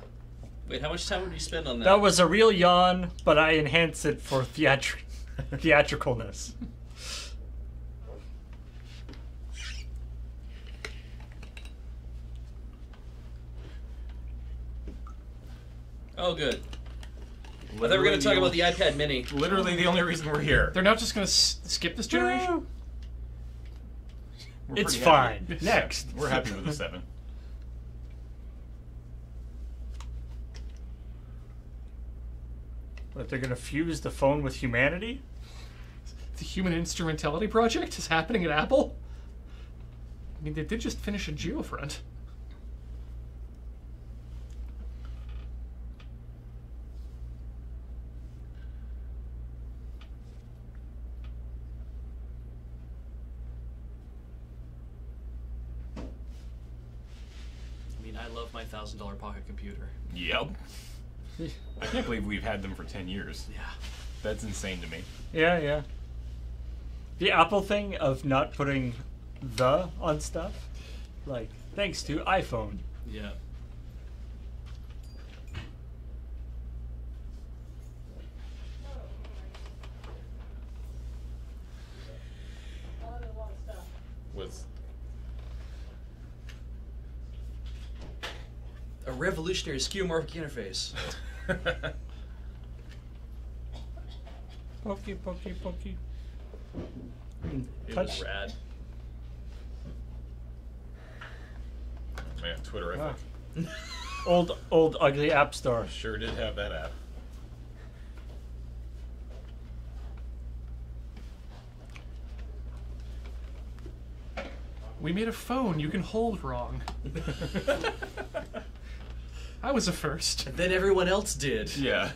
Wait, how much time would you spend on that? That was a real yawn, but I enhanced it for theatricalness. Oh, good. I thought we were going to talk about the iPad Mini. Literally the only reason we're here. They're not just going to skip this generation? We're It's pretty fine. happy. Next. We're happy with the 7. But they're gonna fuse the phone with humanity? The Human Instrumentality Project is happening at Apple? mean, they did just finish a Geofront. I mean, I love my $1,000 pocket computer. Yep. I can't believe we've had them for 10 years. Yeah. That's insane to me. Yeah, yeah. The Apple thing of not putting the on stuff, like, thanks to iPhone. Yeah. Was A revolutionary skeuomorphic interface. Pokey, pokey, pokey. It Touch. was rad. Man, Twitter, Ah. Old ugly app store. sure did have that app. We made a phone you can hold wrong. I was a first. And then everyone else did, Yeah.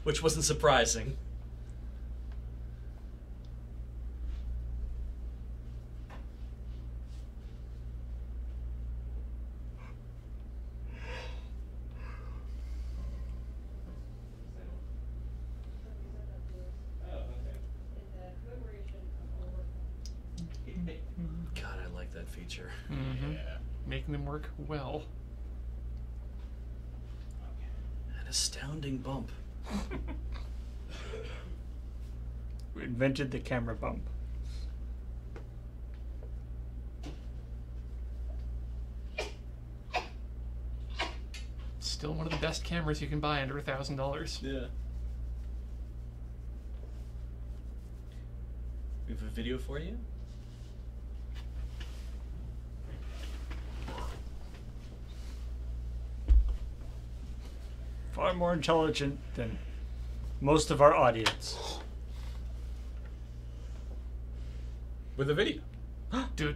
which wasn't surprising. God, I like that feature. Mm-hmm. Yeah. Making them work well. An astounding bump. We invented the camera bump. Still one of the best cameras you can buy under $1,000. Yeah. We have a video for you. Far more intelligent than most of our audience. With a video. You're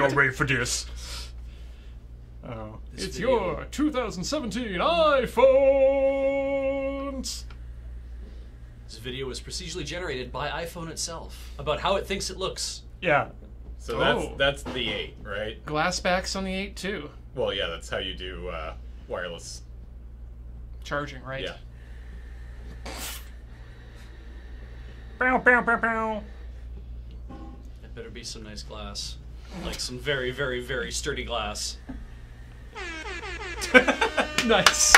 ready for this. Oh. This It's video- your 2017 iPhones! This video was procedurally generated by iPhone itself about how it thinks it looks. Yeah. So Oh. that's the 8, right? Glass backs on the 8 too. Well, yeah, that's how you do wireless. Charging, right? Yeah. Bow, bow, bow, bow. It better be some nice glass. Like some very, very, very sturdy glass. Nice.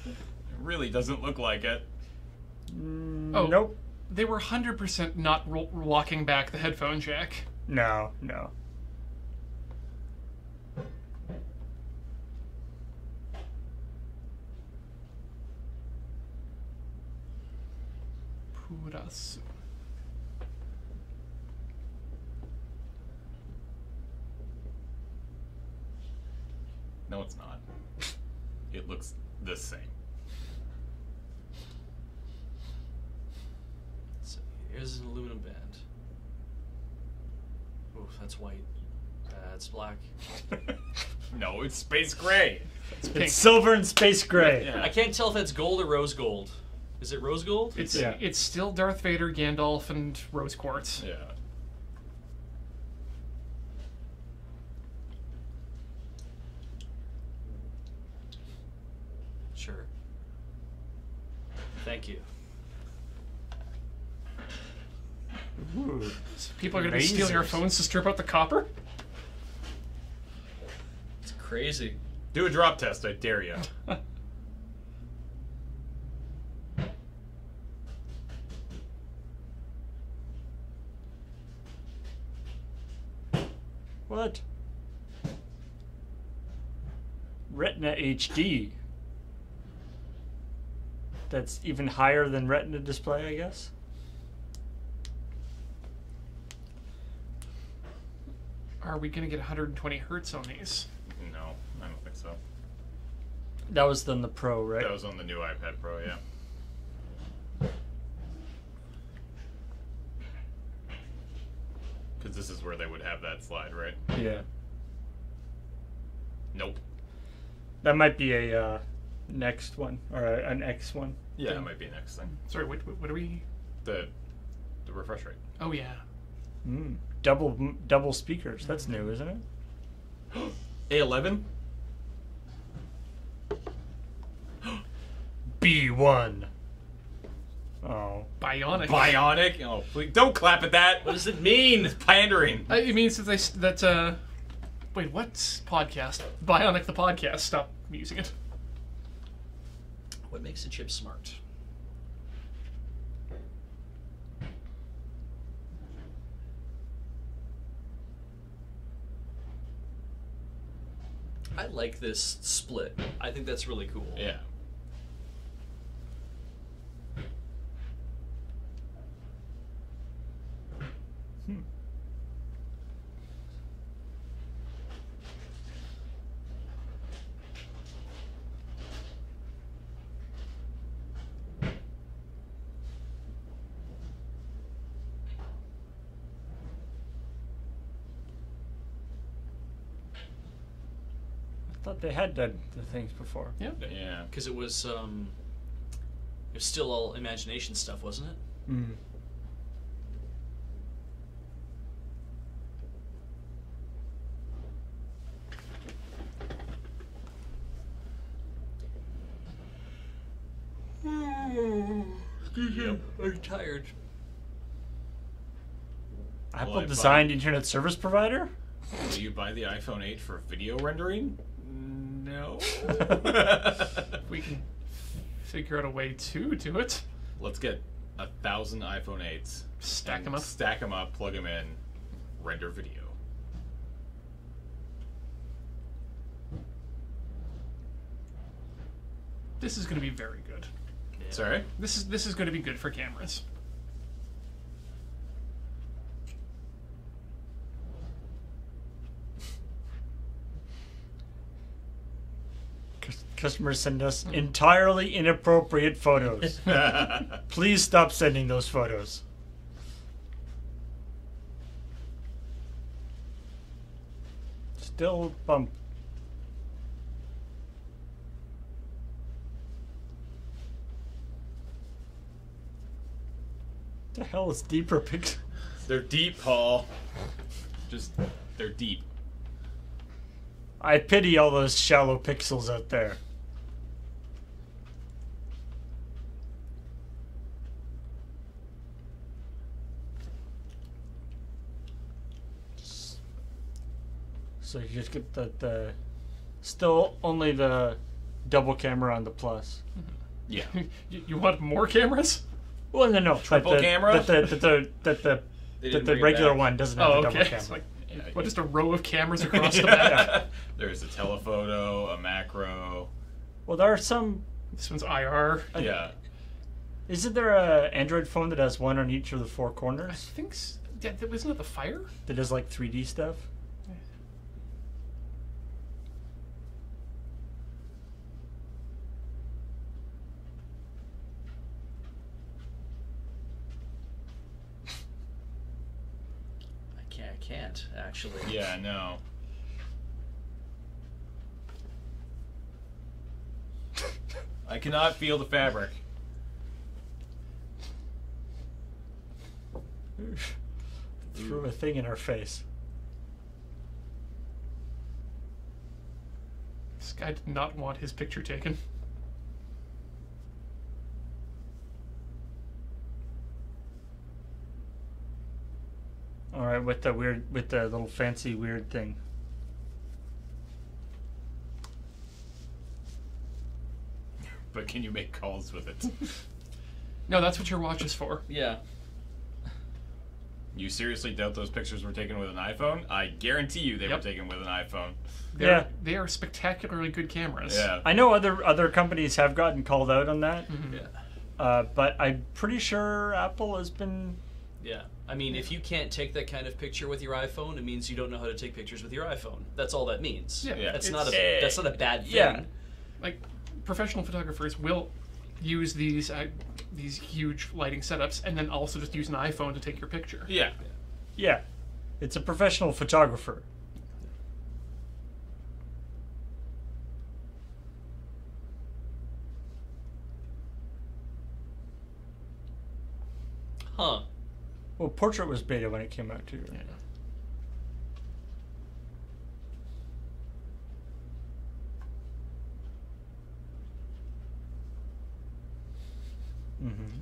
It really doesn't look like it. Oh. Nope. They were 100% not walking back the headphone jack. No, no. Purasu. No, it's not. It looks the same. So here's an aluminum band. Oof, that's white. That's black. No, it's space gray. It's pink. It's silver and space gray. Yeah. I can't tell if that's gold or rose gold. Is it rose gold? It's Yeah. it's still Darth Vader, Gandalf, and rose quartz. Yeah. Sure. Thank you. Ooh. So people are going to be stealing our Lasers. phones to strip out the copper? It's crazy. Do a drop test, I dare you. What? Retina HD. That's even higher than Retina display, I guess. Are we going to get 120 hertz on these? No, I don't think so. That was then the Pro, right? That was on the new iPad Pro, yeah. Because this is where they would have that slide, right? Yeah. Nope. That might be a next one or an X one. Yeah, that might be next thing. Sorry, what are we? The refresh rate. Oh yeah. Double speakers. That's new, isn't it? A11. B1. Oh. Bionic. Bionic. Oh, please don't clap at that. What does it mean? It's pandering. It means that wait, what podcast? Bionic the podcast. Stop using it. What makes a chip smart? I like this split. I think that's really cool. Yeah. I thought they had done the things before. Yeah. Yeah. Because it was still all imagination stuff, wasn't it? Mm. Yep. I'm tired. Apple Well, I designed internet service provider? Will you buy the iPhone 8 for video rendering? No. We can figure out a way to do it. Let's get 1,000 iPhone 8s. Stack and them up. Stack them up, plug them in, render video. This is going to be very good. Yeah. Sorry? This is going to be good for cameras. Customers send us entirely inappropriate photos. Please stop sending those photos. Still bump. The hell is deeper pixel? They're deep, Paul. They're deep. I pity all those shallow pixels out there. So you just get the still only the double camera on the Plus. Yeah. You want more cameras? Well, no. Triple that the, camera? That the They didn't the bring it regular back. one doesn't have Oh, the double okay. camera. It's like, Yeah, what, yeah. just a row of cameras across the back? There's a telephoto, a macro. Well, there are some. This one's IR. Yeah. Isn't there a Android phone that has one on each of the four I corners think wasn't it the Fire? that does like 3D stuff? I can't actually. Yeah, no. I cannot feel the fabric. Threw a thing in our face. This guy did not want his picture taken. All right, with the little fancy weird thing. But can you make calls with it? No, that's what your watch is for. Yeah. You seriously doubt those pictures were taken with an iPhone? I guarantee you they Yep. were taken with an iPhone. They are spectacularly good cameras. Yeah. I know other companies have gotten called out on that, Yeah. but I'm pretty sure Apple has been. Yeah. I mean, if you can't take that kind of picture with your iPhone, it means you don't know how to take pictures with your iPhone. That's all that means. Yeah, Yeah. That's it's- not a bad thing. Yeah. Like professional photographers will use these huge lighting setups and then also just use an iPhone to take your picture. Yeah. Yeah, It's a professional photographer. Huh. Well, Portrait was beta when it came out too. Yeah. Mm-hmm.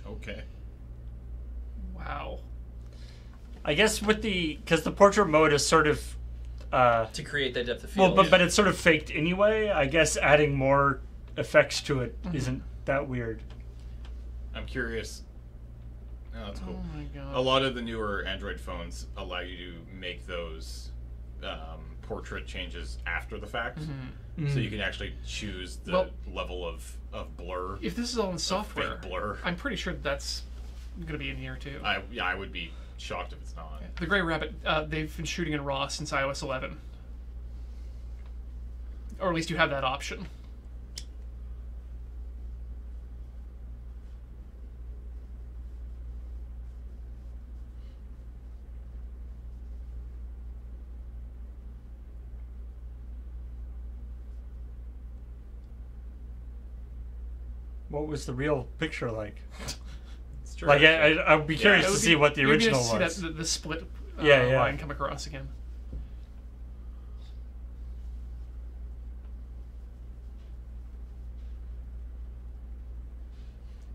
Okay. Wow. I guess with because the portrait mode is sort of To create that depth of field. well, but it's sort of faked anyway. I guess adding more effects to it isn't that weird. I'm curious. Oh, that's cool. Oh my god. A lot of the newer Android phones allow you to make those portrait changes after the fact, so you can actually choose the Well- level of blur. If this is all in software, fake blur. I'm pretty sure that's going to be in here too. I would be shocked if it's not. The Grey Rabbit, they've been shooting in RAW since iOS 11. Or at least you have that option. What was the real picture like? It's true. Like, I'd be curious It to would see be- what the you'd be original able to was. see the split Yeah, yeah. line come across again.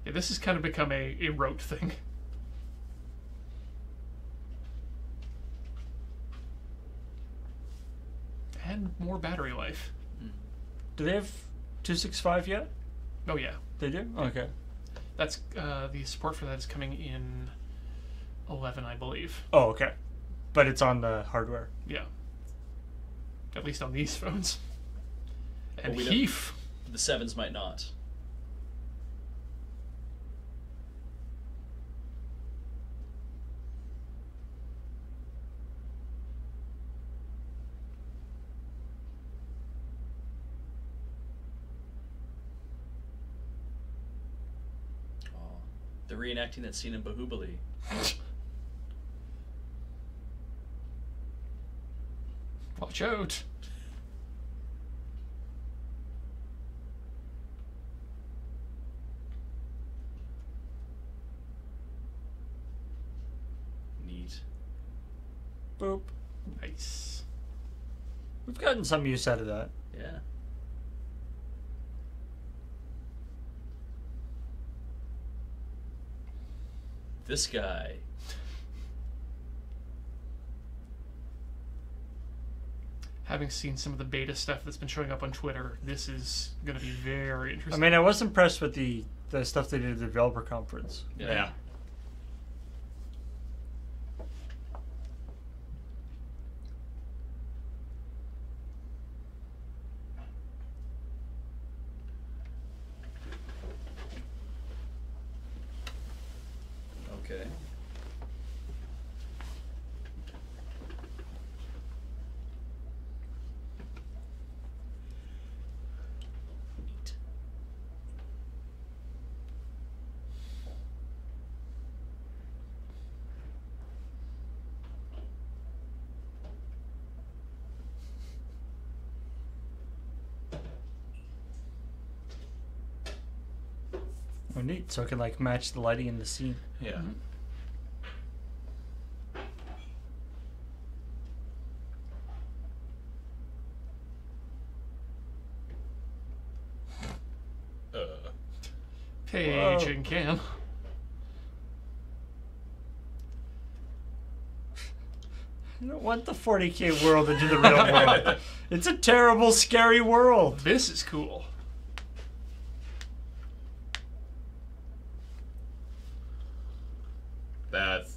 Yeah, this has kind of become a rote thing. And more battery life. Do they have 265 yet? Oh yeah, They do? Okay. that's the support for that is coming in 11, I believe. Oh, okay. But it's on the hardware. Yeah, at least on these phones. And Well, we don't- HEIF. The 7s might not. Oh, they're reenacting that scene in Bahubali. Watch out. Neat. Boop. Nice. We've gotten some use out of that. Yeah. This guy. Having seen some of the beta stuff that's been showing up on Twitter, this is going to be very I interesting. mean, I was impressed with the stuff they did at the developer conference. Yeah. Okay. Neat. Oh, neat. So it can like match the lighting in the scene. Yeah. Page Whoa. and Cam. I don't want the 40K world into the real world. It's a terrible, scary world. This is cool. That's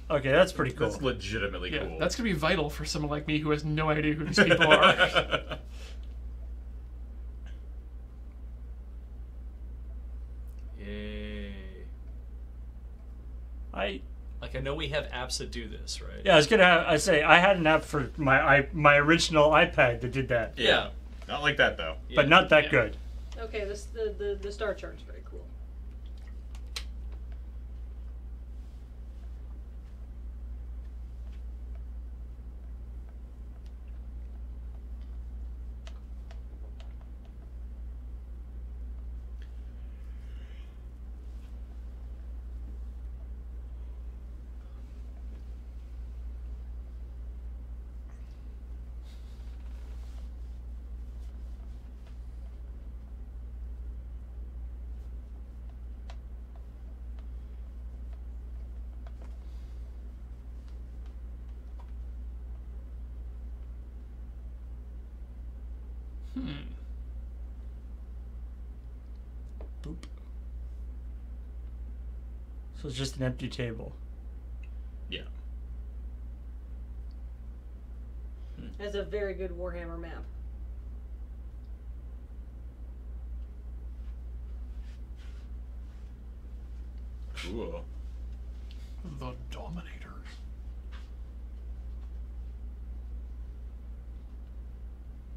Okay, that's pretty cool. that's legitimately Yeah, cool. that's going to be vital for someone like me who has no idea who these people are. Yay. I Like, I know we have apps that do this, right? yeah, I was gonna I say I had an app for my original iPad that did that, Yeah. Not like that though. but not that Yeah. good. Okay, the star chart's very cool. Boop. So it's just an empty table. Yeah. That's a very good Warhammer map. Cool. The Dominator.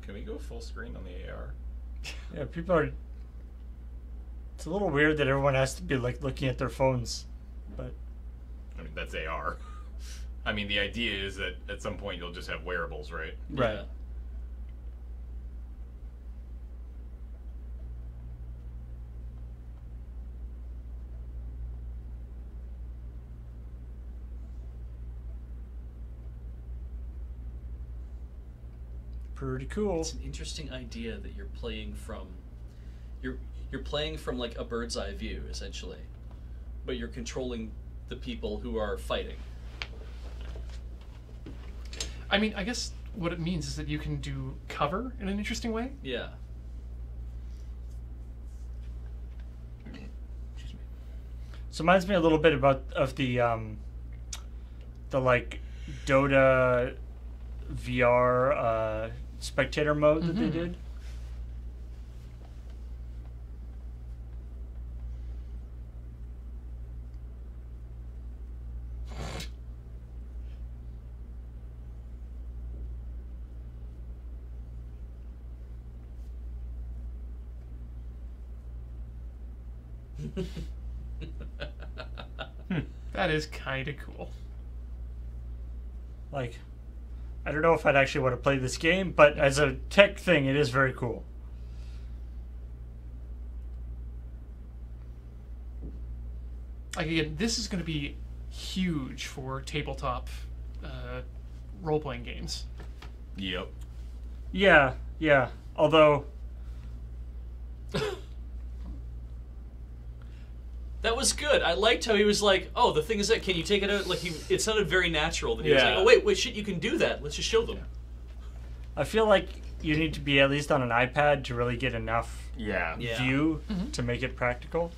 Can we go full screen on the AR? Yeah, people are. It's a little weird that everyone has to be like looking at their phones, but I mean, that's AR. I mean, the idea is that at some point you'll just have wearables, right? right. Yeah. Pretty cool. It's an interesting idea that you're playing from. You're playing from like a bird's eye view essentially, but you're controlling the people who are fighting. I mean, I guess what it means is that you can do cover in an interesting way. Yeah. So it reminds me a little bit of the like Dota VR spectator mode that they did. That is kind of cool. Like, I don't know if I'd actually want to play this game, but as a tech thing, it is very cool. Like again, this is going to be huge for tabletop role-playing games. Yep. Yeah, yeah. Although, That was good. I liked how he was like, "Oh, the thing is that can you take it out?" Like it sounded very natural. That he was Yeah. like, "Oh wait, shit, you can do that. Let's just show them." I feel like you need to be at least on an iPad to really get enough Yeah. Yeah. view to make it practical.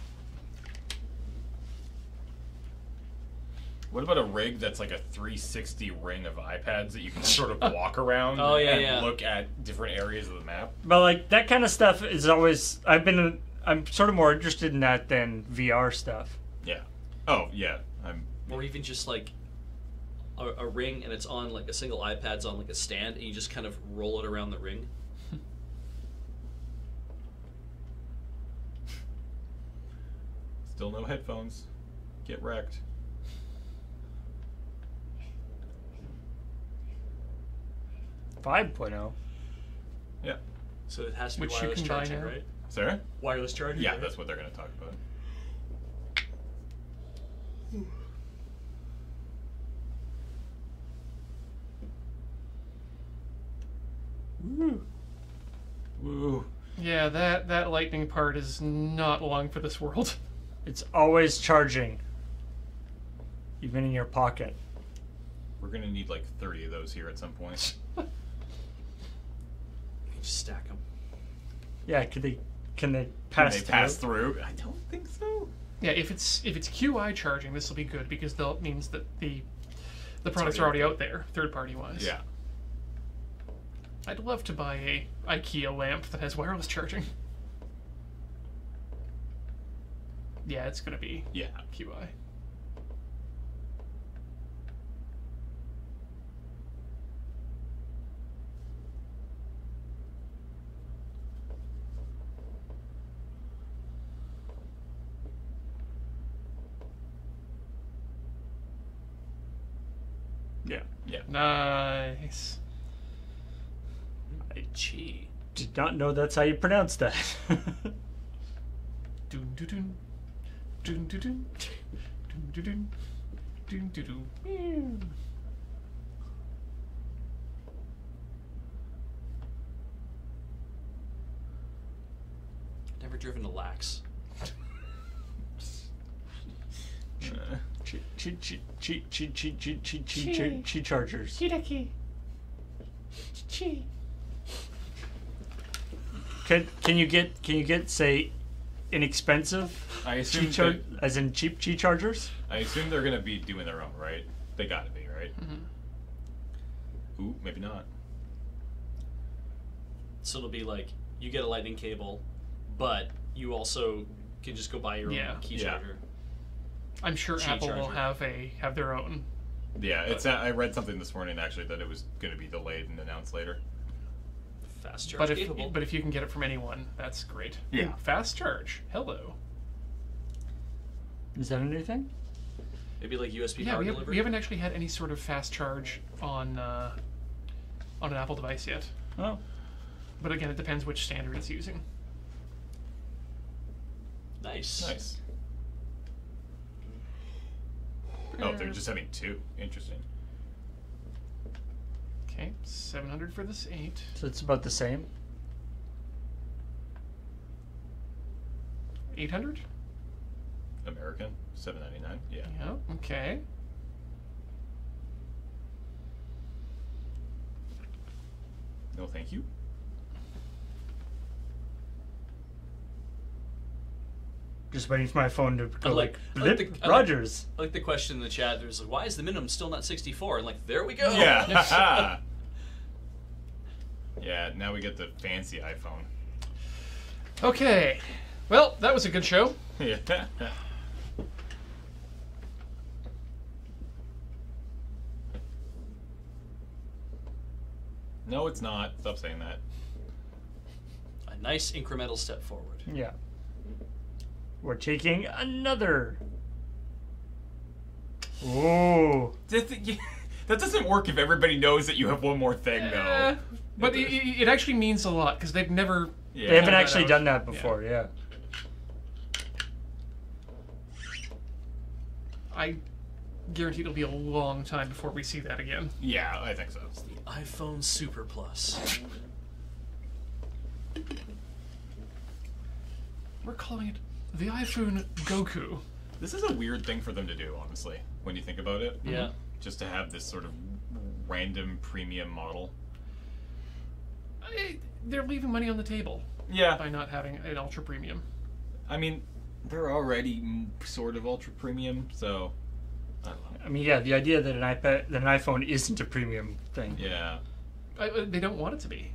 What about a rig that's like a 360 ring of iPads that you can sort of walk around Oh, yeah, and yeah. look at different areas of the map? But like that kind of stuff is always I'm sort of more interested in that than VR stuff. Yeah. Oh, yeah. Or even just like a ring and it's on like a single iPad's on like a stand and you just kind of roll it around the ring. Still no headphones. Get wrecked. Five oh. Yeah. So it has to be Which you wireless can buy charging, now. right? Sarah? Wireless charging. Yeah, right? that's what they're going to talk about. Woo. Woo. Yeah, that lightning part is not long for this world. It's always charging, even in your pocket. We're going to need like 30 of those here at some point. You can just stack them. Yeah, can they Can pass they through? pass through? I don't think so. Yeah, if it's QI charging, this will be good because that means that the products are already out there, third party wise. Yeah. I'd love to buy a IKEA lamp that has wireless charging. Yeah, it's gonna be Yeah. QI. Yeah. Yeah. Nice. Chi. Did not know that's how you pronounce that. Dun dun dun. Dun dun dun. Dun dun dun. Dun dun dun. Never driven to Lax. Chi chargers. Hideki. Chi. Can you get say inexpensive I chi assume char- that- as in cheap chi chargers? I assume they're gonna be doing their own, right? They gotta be, right? Ooh, maybe not. So it'll be like you get a lightning cable, but you also can just go buy your Yeah. own key Yeah. charger. I'm sure Chi Apple will charger. have their own. Yeah, it's. I read something this morning actually that it was gonna be delayed and announced later. Fast charge But capable. if you can get it from anyone, that's great. Yeah. Fast charge. Hello. Is that anything? Maybe like USB Yeah, power we delivery. haven't actually had any sort of fast charge on an Apple device yet. Oh, But again, it depends which standard it's using. Nice. Nice. Oh, they're just having two. Interesting. Okay, 700 for this 8. so it's about the same. 800? American, $7.99. Yeah. Yeah, okay. No, thank you. Just waiting for my phone to go like- like, I like blip, the- I like- Rogers. I like the question in the chat. There's like, why is the minimum still not 64? And like, there we go. Yeah. Yeah. Now we get the fancy iPhone. Okay. Well, that was a good show. Yeah. No, it's not. Stop saying that. A nice incremental step forward. Yeah. We're taking another. Ooh. That doesn't work if everybody knows that you have one more thing, though. But it actually means a lot because they've never. Yeah. They haven't that actually out. done that before, yeah. I guarantee it'll be a long time before we see that again. Yeah, I think so. iPhone Super Plus. We're calling it the iPhone Goku. This is a weird thing for them to do, honestly, when you think about it. Yeah. Just to have this sort of random premium model. They're leaving money on the table Yeah. by not having an ultra premium. I mean, they're already sort of ultra premium, so I don't know. I mean, yeah, the idea that an iPhone isn't a premium thing. Yeah. They don't want it to be.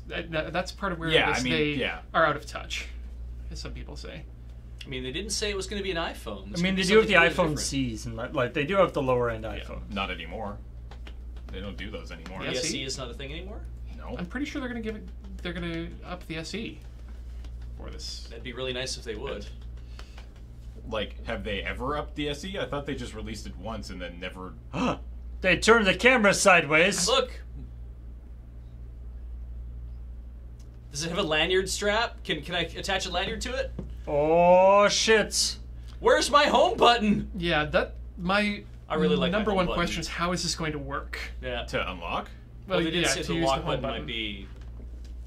That's part of where Yeah, I mean, they yeah. are out of touch, as some people say. I mean, they didn't say it was going to be an iPhone. I mean, they do have the iPhone Cs, and like they do have the lower end Yeah, iPhone. not anymore. They don't do those anymore. Yeah. The SE SE is not a thing anymore? No. I'm pretty sure they're gonna give it. They're gonna up the SE for this. That'd be really nice if they would. Like, have they ever upped the SE? I thought they just released it once and then never. They turned the camera sideways. Look! Does it have a lanyard strap? Can I attach a lanyard to it? Oh, shit. Where's my home button? Yeah, that my. I really like my number home one button. question is how is this going to work? Yeah. To unlock? Well, they did yeah, say to the use lock home button button. might be.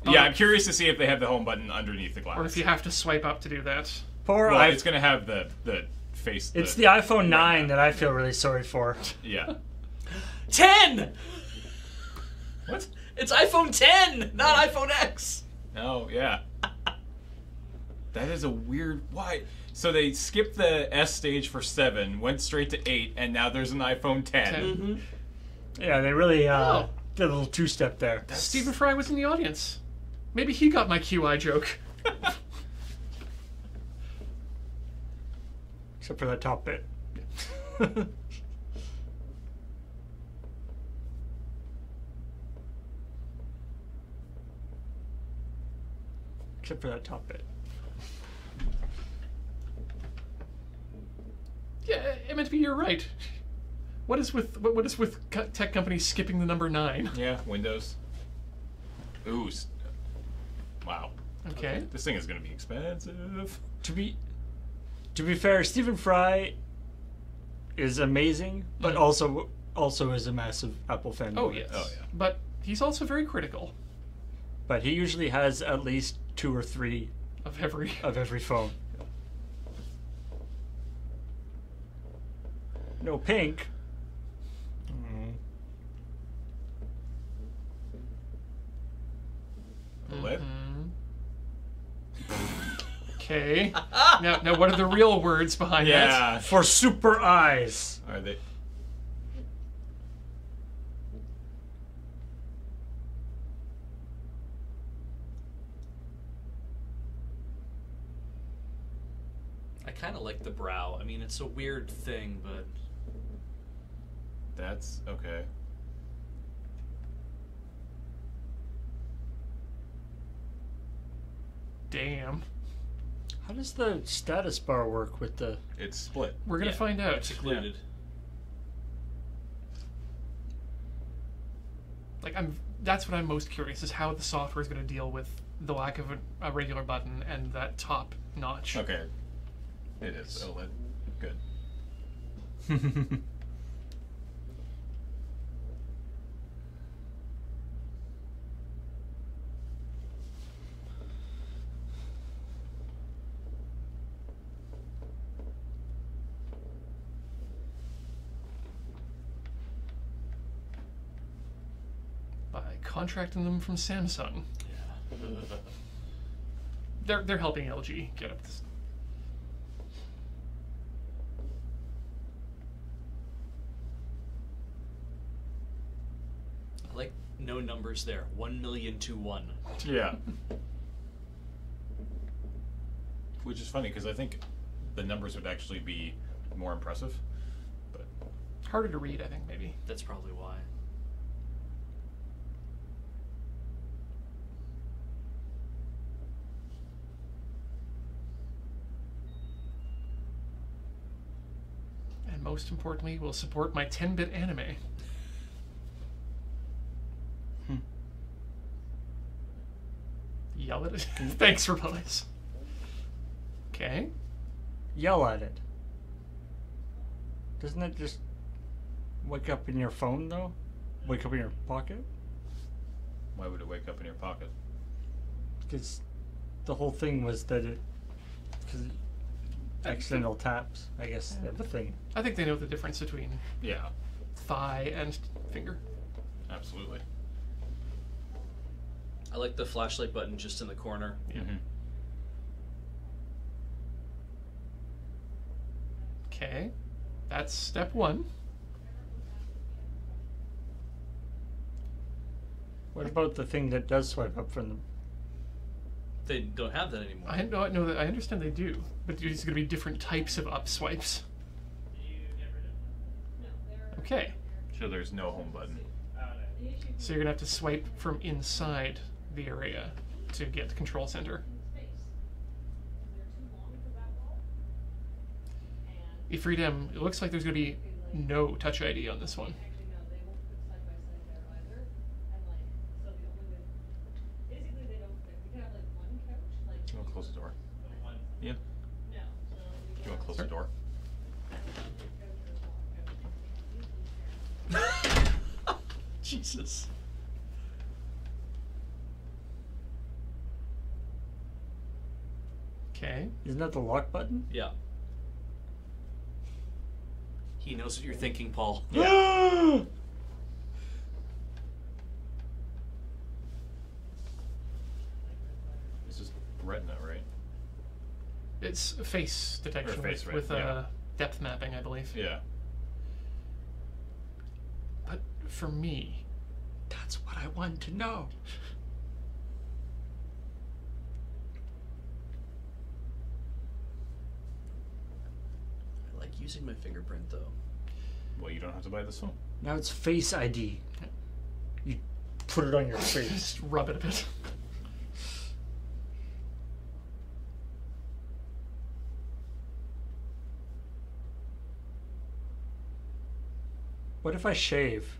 Yeah, I'm curious to see if they have the home button underneath the glass. Or if you have to swipe up to do that. Poor Well, iPhone. it's going to have the face. It's the iPhone 9 that I feel really sorry for. Yeah. 10! What? It's iPhone 10, not iPhone X! Oh, yeah. That is a weird. Why? So they skipped the S stage for 7, went straight to 8, and now there's an iPhone 10. 10. Mm-hmm. Yeah, they really Oh. did a little two-step there. Stephen Fry was in the audience. Maybe he got my QI joke. Except for that top bit. Except for that top bit. Yeah, MSP, you're right. What is with tech companies skipping the number 9? Yeah, Windows. Ooh. Wow. Okay. This thing is going to be expensive. To be fair, Stephen Fry is amazing, but also is a massive Apple fan. Oh yes. Oh, yeah. But he's also very critical But he usually has at least 2 or 3 of every. of every phone. No pink. OLED? Okay. Now, what are the real words behind that? Yeah. For super eyes. Are they? I kind of like the brow. I mean, it's a weird thing, but That's okay. Damn. How does the status bar work with the... It's split. We're gonna yeah, find out. it's secluded. Like that's what I'm most curious is how the software is going to deal with the lack of a regular button and that top notch. Okay. It is OLED. Good. By contracting them from Samsung, they're helping LG get up this. I like no numbers there. 1,000,000 to 1. Yeah. Which is funny because I think the numbers would actually be more impressive. But Harder to read, I think, maybe. That's probably why. And most importantly, will support my 10-bit anime. Yell at it. Thanks, Rebellious. Okay. Yell at it. Doesn't it just wake up in your phone, though? Wake up in your pocket? why would it wake up in your pocket? Because the whole thing was that it... Because accidental taps, I guess, the thing. I think they know the difference between Yeah, thigh and finger. absolutely. I like the flashlight button just in the corner. Mhm. Okay. That's step one. What about the thing that does swipe up from the... They don't have that anymore. I know that I understand they do, but there's going to be different types of up swipes. Okay. So there's no home button. So you're going to have to swipe from inside the area to get the control center. Freedom, it looks like there's going to be no Touch ID on this one. Do you want to close the door? Yeah. Do you want to close the door? Jesus. Okay. Isn't that the lock button? Yeah. He knows what you're thinking, Paul. Yeah. This is Retina, right? It's face detection Or face, with right, yeah. depth mapping, I believe. Yeah. But for me, that's what I want to know. I like using my fingerprint, though. Well, you don't have to buy this phone. Now it's Face ID. You put it on your face. Just rub it a bit. What if I shave?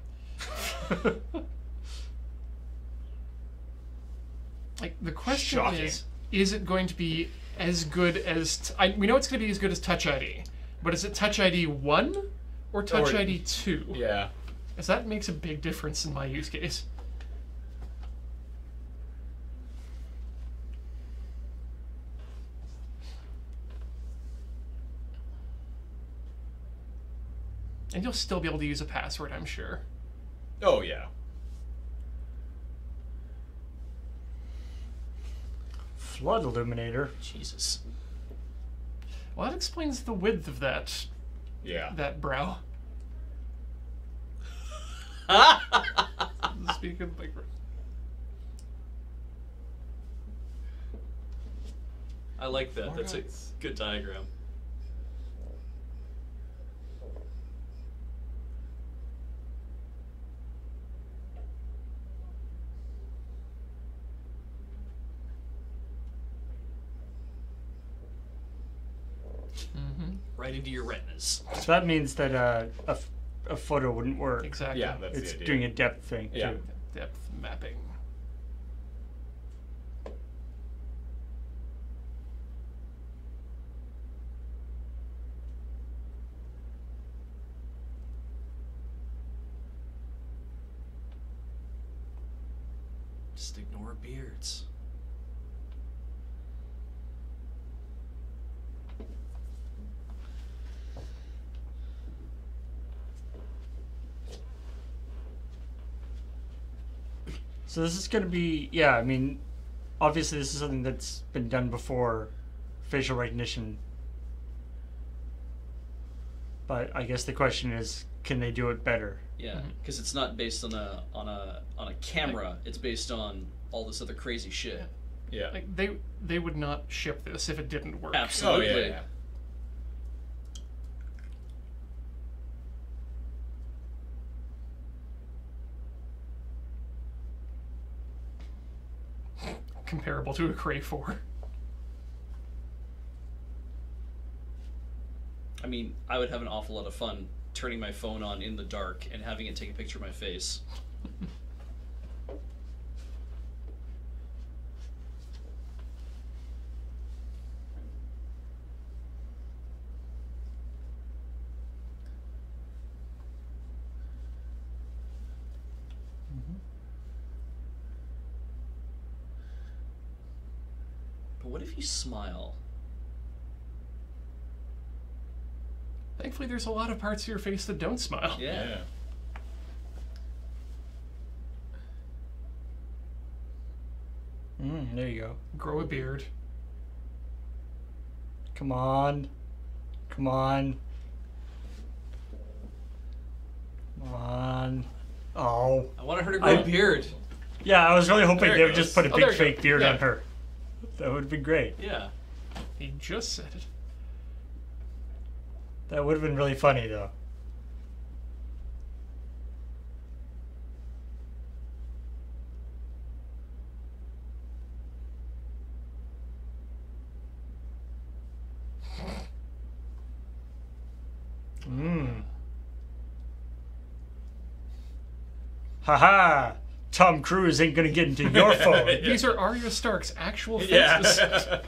Like, the question Shocking. is it going to be as good as... we know it's going to be as good as Touch ID, but is it Touch ID 1 or Touch Or- ID 2? Yeah. Because that makes a big difference in my use case. And you'll still be able to use a password, I'm sure. Oh yeah. Flood illuminator. Jesus. Well, that explains the width of that Yeah. brow. Speaking of like, I like that. That's a Alright. good diagram. Right into your retinas. So that means that a photo wouldn't work. exactly. Yeah, that's It's the idea. doing a depth thing Yeah. too. Depth mapping. Just ignore beards. So this is going to be, yeah, I mean, obviously this is something that's been done before, facial recognition. But I guess the question is, can they do it better? Yeah, because it's not based on a camera. It's based on all this other crazy shit. Yeah. Like they would not ship this if it didn't work. Oh Absolutely. yeah. Comparable to a Cray 4. I mean, I would have an awful lot of fun turning my phone on in the dark and having it take a picture of my face. But what if you smile? Thankfully, there's a lot of parts of your face that don't smile. Yeah. Yeah. There you go. Grow a beard. Come on. Come on. Come on. Oh. I wanted her to grow a beard. Yeah, I was really hoping There it they would just goes. put a Oh, big there you go. fake beard Yeah. on her. That would have been great. Yeah. He just said it. That would have been really funny, though. Haha! Tom Cruise ain't gonna get into your phone. These are Arya Stark's actual faces. Yeah.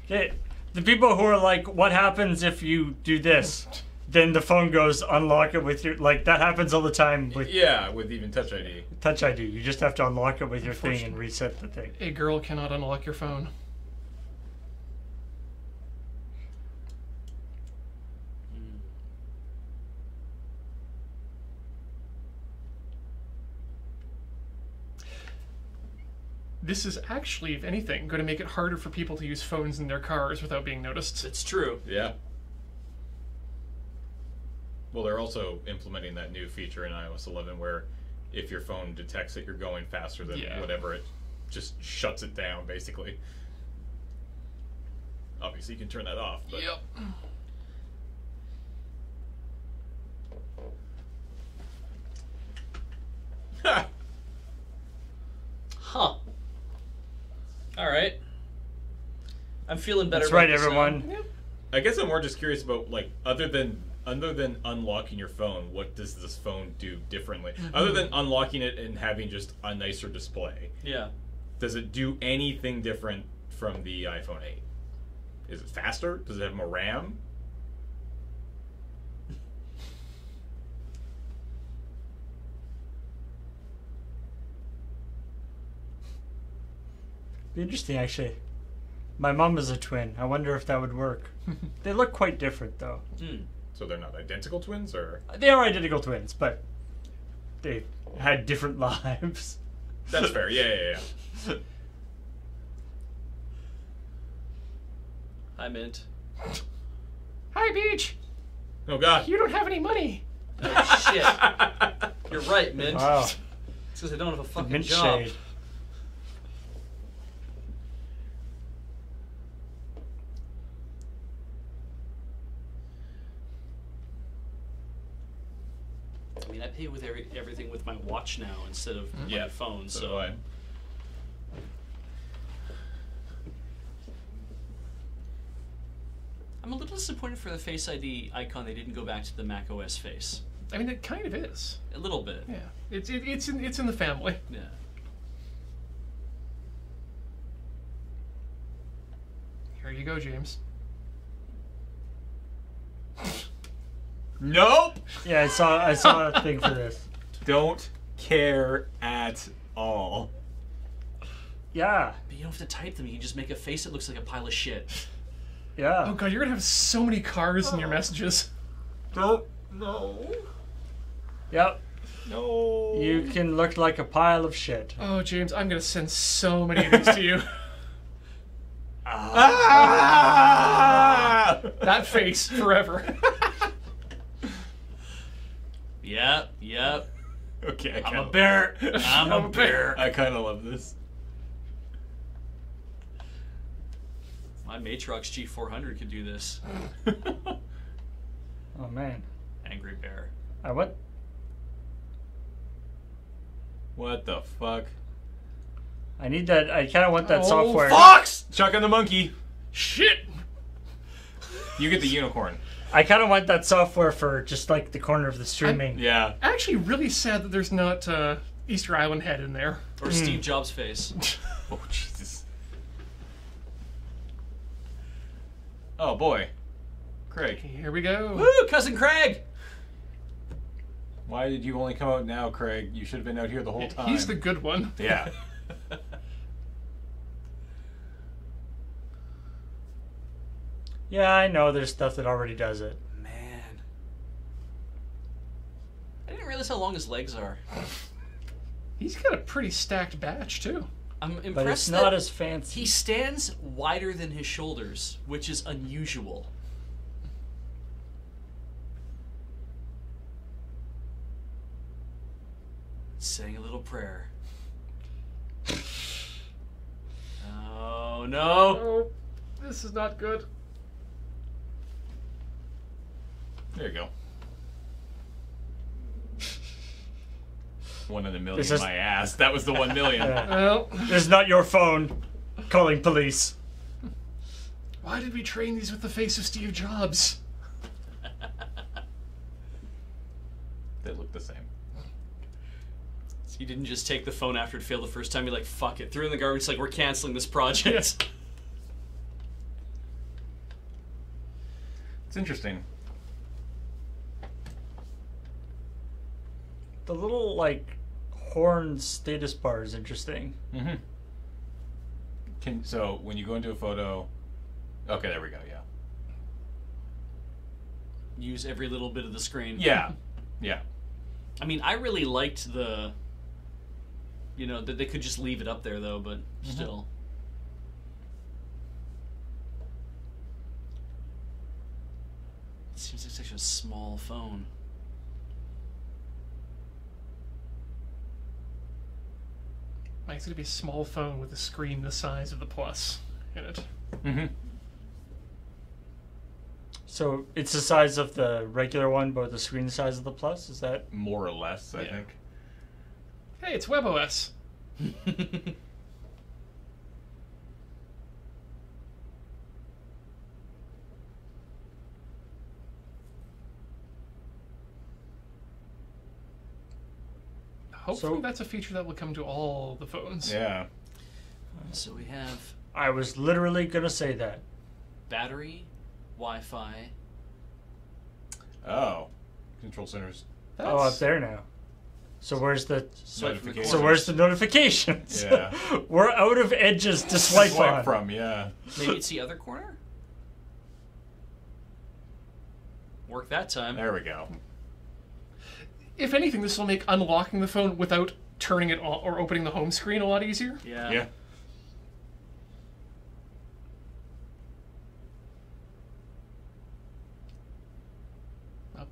Okay, the people who are like, what happens if you do this? Then the phone goes, unlock it with your, like, that happens all the time with Yeah, with even Touch ID. Touch ID. You just have to unlock it with your thing and reset the thing. A girl cannot unlock your phone. This is actually, if anything, going to make it harder for people to use phones in their cars without being noticed. It's true. Yeah. Well, they're also implementing that new feature in iOS 11 where if your phone detects that you're going faster than Yeah. whatever, it just shuts it down, basically. Obviously, you can turn that off, but... Yep. Huh. All right. I'm feeling better. That's about right, this now. everyone. I guess I'm more just curious about, like, other than other than unlocking your phone, what does this phone do differently? Other than unlocking it and having just a nicer display, Yeah. does it do anything different from the iPhone 8? Is it faster? Does it have more RAM? Be interesting, actually. My mom is a twin. I wonder if that would work. They look quite different, though. Hmm. So they're not identical twins, or They are identical twins, but they had different lives. that's fair. Yeah. Hi, Mint. Hi, Beach. Oh God. You don't have any money. Oh, shit. You're right, Mint. Wow. It's because I don't have a fucking Mint job. shade. I mean, I pay with everything with my watch now instead of Yeah. my phone. So So do I. I'm a little disappointed for the Face ID icon. They didn't go back to the Mac OS face. I mean, it kind of is. A little bit. Yeah, it's in the family. Yeah. Here you go, James. Nope. Yeah, I saw a thing for this. Don't care at all. Yeah, But you don't have to type them. You can just make a face that looks like a pile of shit. yeah. Oh god, you're gonna have so many cars in your messages. Don't. No. Yep. No. You can look like a pile of shit. Oh, James, I'm gonna send so many of these to you. Ah! That face forever. Yep. Yep. Okay. I'm a bear. I'm a bear. I kind of love this. My Matrox G400 could do this. Oh man. Angry bear. What? What the fuck? I need that. I kind of want that Oh, software. Fox! Chuck and the monkey. Shit. You get the unicorn. I kind of want that software for just like the corner of the streaming. Yeah. Actually, really sad that there's not Easter Island head in there. Or Steve Jobs' face. Oh Jesus. Oh boy. Craig, Here we go. Woo, Cousin Craig! why did you only come out now, Craig? You should have been out here the whole time. He's the good one. Yeah. Yeah, I know there's stuff that already does it. Man. I didn't realize how long his legs are. He's got a pretty stacked batch too. I'm impressed But it's that not as fancy. he stands wider than his shoulders, which is unusual. Saying a little prayer. Oh no! Oh, this is not good. There you go. One in a million. This is- My ass. That was the 1 million. Yeah. Well, This is not your phone calling police. why did we train these with the face of Steve Jobs? They look the same. So you didn't just take the phone after it failed the first time. You're like, fuck it. Threw it in the garbage. It's like, we're canceling this project. It's interesting. The little like horn status bar is interesting. Mm-hmm. So when you go into a photo, okay, there we go. Yeah. Use every little bit of the screen. Yeah. Yeah. I mean, I really liked the, you know, that they could just leave it up there though, but still. It seems like such a small phone. Like, it's gonna be a small phone with a screen the size of the Plus in it. Mm-hmm. So it's the size of the regular one, but the screen size of the Plus. Is that? More or less, I Yeah. think. Hey, it's WebOS. Hopefully, So- that's a feature that will come to all the phones. Yeah. So we have I was literally gonna say that. battery, Wi-Fi. Oh. Control centers. Oh, up there now. So where's the Swipe from the Notifications. so corners. where's the notifications? Yeah. We're out of edges to swipe on. from, yeah. Maybe it's the other corner? Work that time. There we go. If anything, this will make unlocking the phone without turning it on or opening the home screen a lot easier. Yeah. Yeah.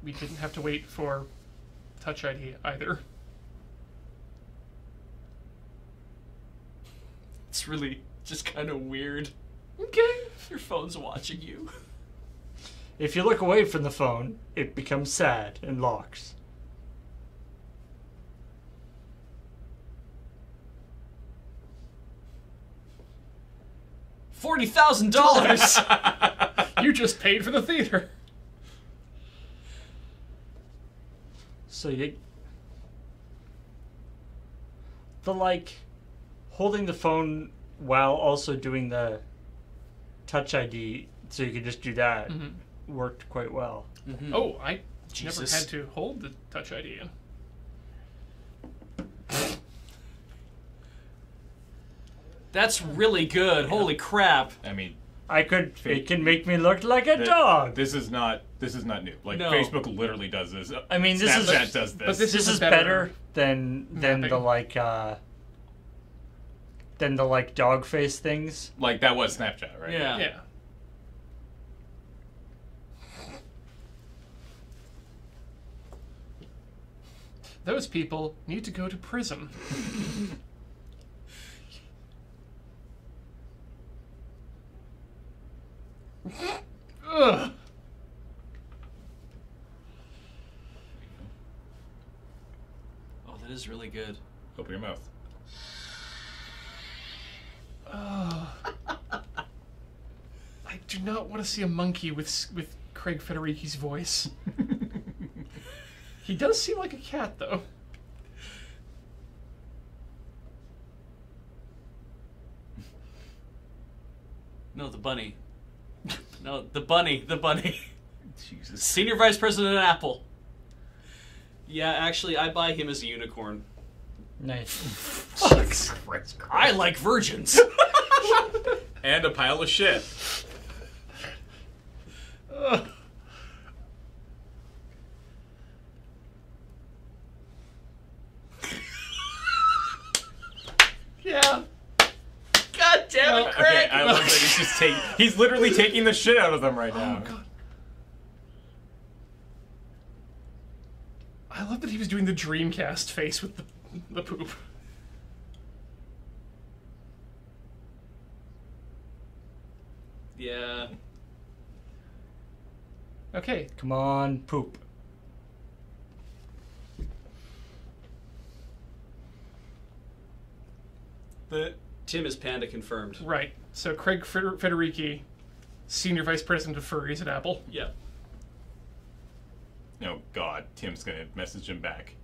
We didn't have to wait for Touch ID either. It's really just kind of weird. Okay. Your phone's watching you. If you look away from the phone, it becomes sad and locks. $40,000. You just paid for the theater. So you the like holding the phone while also doing the Touch ID, so you could just do that, worked quite well. Oh, I Jesus. never had to hold the Touch ID in. That's really good. Holy crap. I mean, It can make me look like a dog. this is not new. Like No. Facebook literally does this. I mean, this is Snapchat does this. but this This is is better better than the like dog face things. like that was Snapchat, right? Yeah. Yeah. Those people need to go to prison. Ugh. Oh, that is really good. Open your mouth. I do not want to see a monkey with Craig Federighi's voice. He does seem like a cat, though. No, the bunny. No, the bunny. The bunny. Jesus. Senior Vice President at Apple. Yeah, actually, I buy him as a unicorn. Nice. I like virgins. And a pile of shit. Ugh. Yeah. God damn it, Craig. Okay, I love that he's literally taking the shit out of them right now. Oh god. I love that he was doing the Dreamcast face with the poop. Yeah. Okay. Come on, poop. The Tim is Panda confirmed. Right. So Craig Federighi, Senior Vice President of Furries at Apple. Yeah. oh god, Tim's gonna message him back.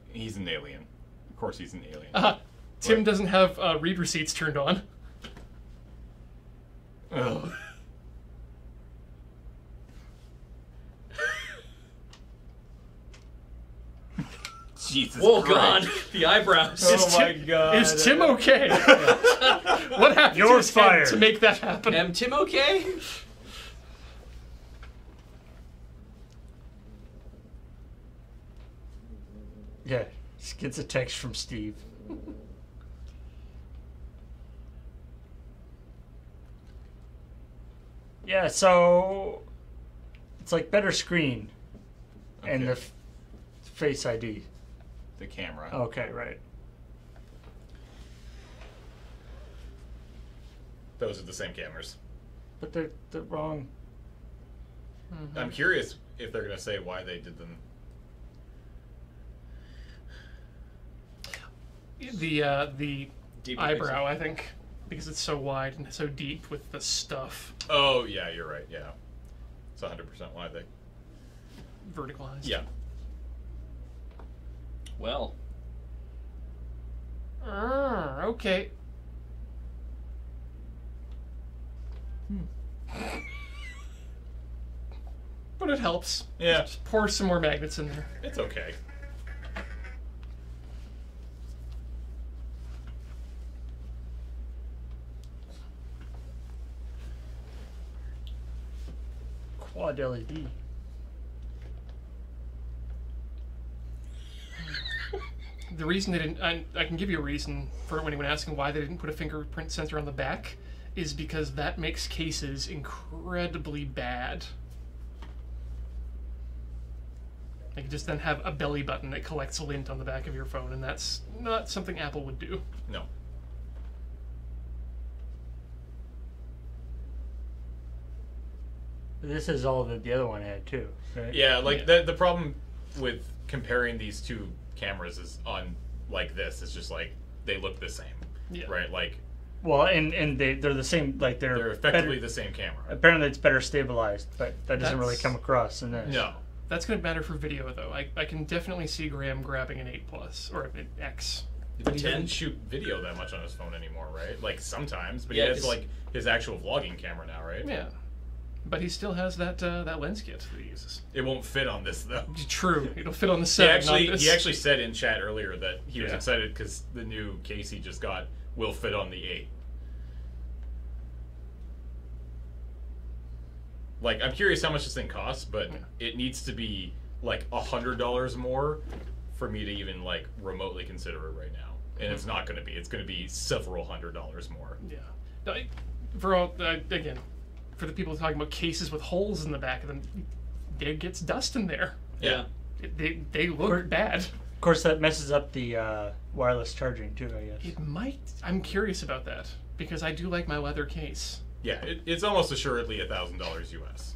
He's an alien. Of course he's an alien. Tim What? doesn't have read receipts turned on. Ugh. Jesus Whoa, Christ. God. The eyebrows. Oh my god. Is Tim okay? What happened You're to his head fired. to make that happen? Am Tim okay? Yeah, just gets a text from Steve. Yeah, so it's like better screen and the Okay. Face ID. The camera. Okay, right. Those are the same cameras. But they're wrong. I'm curious if they're gonna say why they did them. The Deep eyebrow, I think, because it's so wide and so deep with the stuff Oh yeah, you're right. Yeah, it's 100% why they. verticalized. Yeah. Well, Okay. But it helps. Yeah, Just pour some more magnets in there. it's okay. Quad LED. The reason they didn't, I can give you a reason for anyone asking why they didn't put a fingerprint sensor on the back, is because that makes cases incredibly bad. Like, just then have a belly button that collects lint on the back of your phone, and that's not something Apple would do. No. This is all that the other one had too, right? Yeah, like Yeah. the problem with comparing these two cameras is on like this. It's just like they look the same, Yeah. right? Like Well, and they're the same. Like they're effectively better, the same camera. apparently it's better stabilized, but that doesn't really That's- come across in this. No. That's going to matter for video, though. I can definitely see Graham grabbing an 8 Plus, or an X. But he 10? doesn't shoot video that much on his phone anymore, right? Like sometimes, but Yeah, he has 'cause- like his actual vlogging camera now, right? Yeah. But he still has that that lens kit that he uses. It won't fit on this though. True. It'll fit on the He set. actually not this. he actually said in chat earlier that he was Yeah. excited because the new case he just got will fit on the 8. Like, I'm curious how much this thing costs, but Yeah. it needs to be like $100 more for me to even like remotely consider it right now. And it's not going to be. It's going to be several $100s more. Yeah. No, for all again, for the people talking about cases with holes in the back of them, there gets dust in there. yeah. They look bad. Of course, that messes up the wireless charging too, I guess. It might. I'm curious about that because I do like my leather case. Yeah, it's almost assuredly $1,000 US,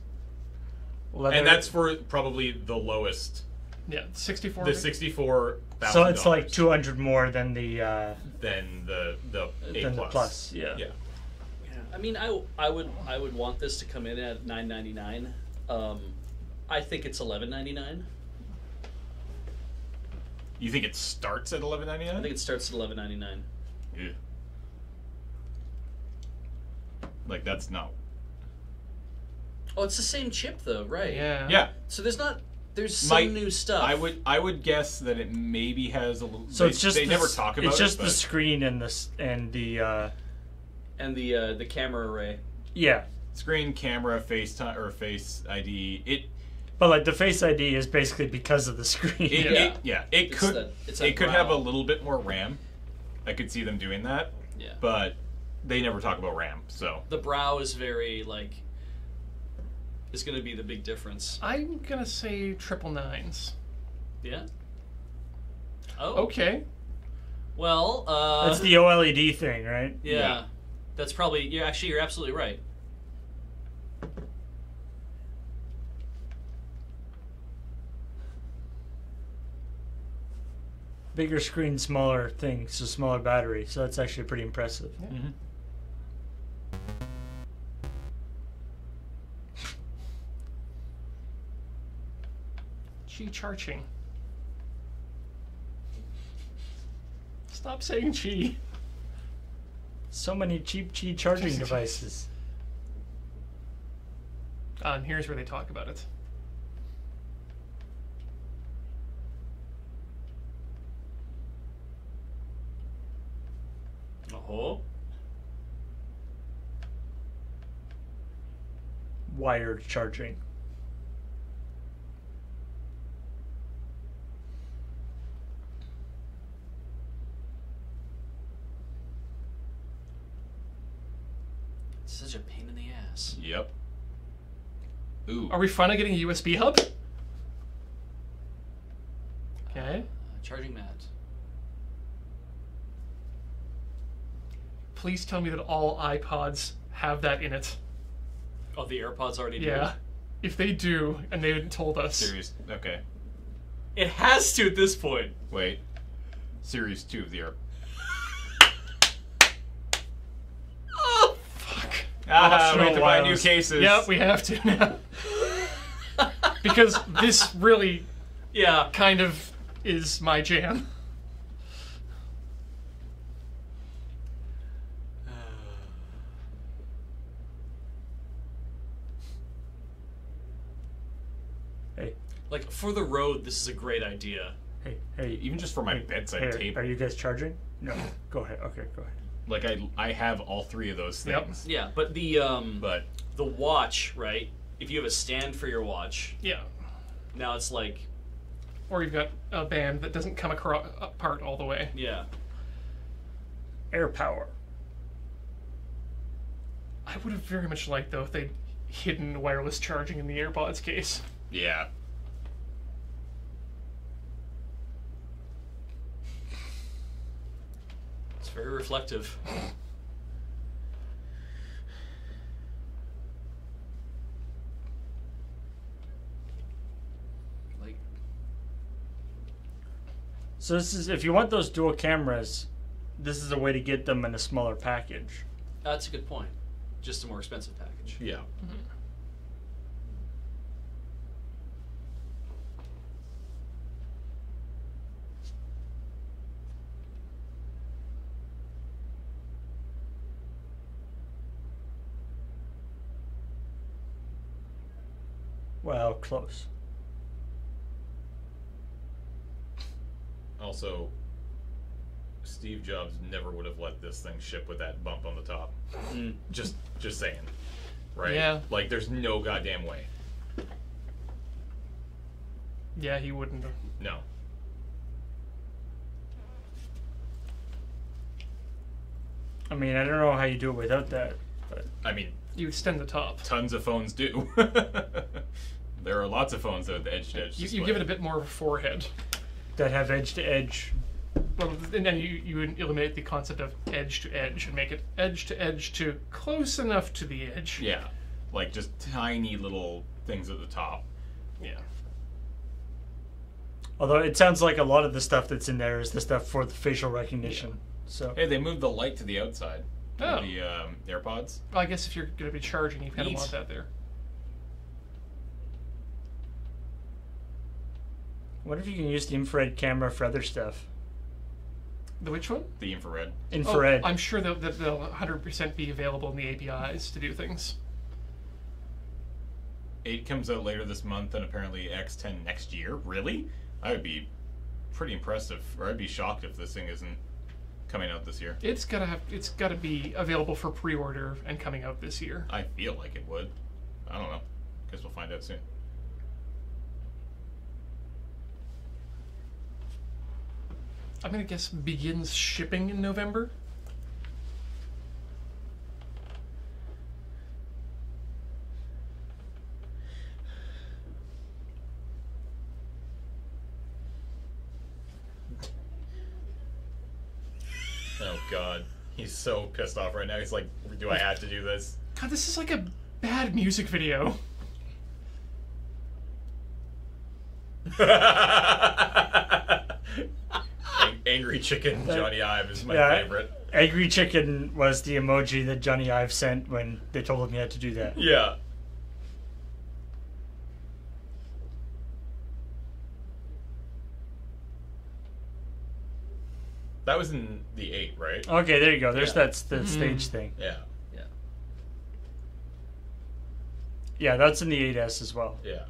Leather- and that's for probably the lowest, Yeah, 64. the $64,000. so it's like 200 more than the than the A than the plus. plus. Yeah. Yeah, Yeah, I mean, I would want this to come in at $9.99. I think it's $11.99. you think it starts at $11.99? I think it starts at $11.99. Yeah. Like that's not. Oh, it's the same chip though, right? Yeah. Yeah, So there's some Might- new stuff. I would guess that it maybe has a little. So they, it's just they the never s- talk about it's just it. the screen and the and the camera array. yeah. Screen, camera, FaceTime or Face ID. It But like the Face ID is basically because of the screen. it It's could that- it's it that could have a brow. little bit more RAM. I could see them doing that, Yeah. but they never talk about RAM. So The brow is very is going to be the big difference. I'm gonna say 999s. Yeah. Oh. Okay. Well, That's the OLED thing, right? yeah. Yeah. That's probably you're absolutely right. Bigger screen, smaller thing, so smaller battery. So that's actually pretty impressive. Mhm. Qi charging. Stop saying Qi. So many cheap Qi charging devices. And here's where they talk about it. Oh. Wired charging. It's such a pain in the ass. Yep. Ooh. Are we finally getting a USB hub? Okay. Charging mat. Please tell me that all iPods have that in it. Oh, the AirPods already do. Yeah. If they do, and they hadn't told us. Series. Okay. It has to at this point. Wait. Series 2 of the Air. Oh, fuck. Ah, Optional we have to buy new wireless. cases. Yep, we have to now. Because this really Yeah. kind of is my jam. Hey, Like, for the road, this is a great idea. hey. Even just for my bedside Hey, table. are you guys charging? No. Go ahead. Okay, go ahead. Like I have all three of those Yep. things. Yeah, but the But watch, right? If you have a stand for your watch, Yeah. now it's like, Or you've got a band that doesn't come apart all the way. yeah. Air power. I would have very much liked, though, if they'd hidden wireless charging in the AirPods case. yeah. It's very reflective. Like, So this is if you want those dual cameras, this is a way to get them in a smaller package. that's a good point. Just a more expensive package. Yeah. Well, close. Also, Steve Jobs never would have let this thing ship with that bump on the top. Just saying. Right? Yeah. Like there's no goddamn way. Yeah, he wouldn't have. No. I mean, I don't know how you do it without that, but I mean, You extend the top. tons of phones do. There are lots of phones that have the edge-to-edge You display. give it a bit more of a forehead. that have edge to edge. Well, and then you eliminate the concept of edge to edge and make it edge to close enough to the edge. Yeah. Like just tiny little things at the top. Yeah. Although it sounds like a lot of the stuff that's in there is the stuff for the facial recognition. So Hey, they moved the light to the outside. Oh. Of the AirPods. Well, I guess if you're going to be charging, you kind of Neat. want that there. what if you can use the infrared camera for other stuff? The which one? The infrared. Infrared. Oh, I'm sure they'll 100% be available in the APIs to do things. 8 comes out later this month and apparently X10 next year. Really? I would be pretty impressive, or I'd be shocked if this thing isn't coming out this year. It's got to be available for pre-order and coming out this year. I feel like it would. I don't know. Guess we'll find out soon. I'm going to guess begins shipping in November. Oh god. He's so pissed off right now. He's like, do I have to do this? God, this is like a bad music video. Angry Chicken Johnny Ive is my Yeah. favorite. Angry Chicken was the emoji that Johnny Ive sent when they told him he had to do that. Yeah. That was in the 8, right? Okay, there you go. There's Yeah. that's the stage thing. Yeah. Yeah. Yeah, that's in the 8S as well. Yeah.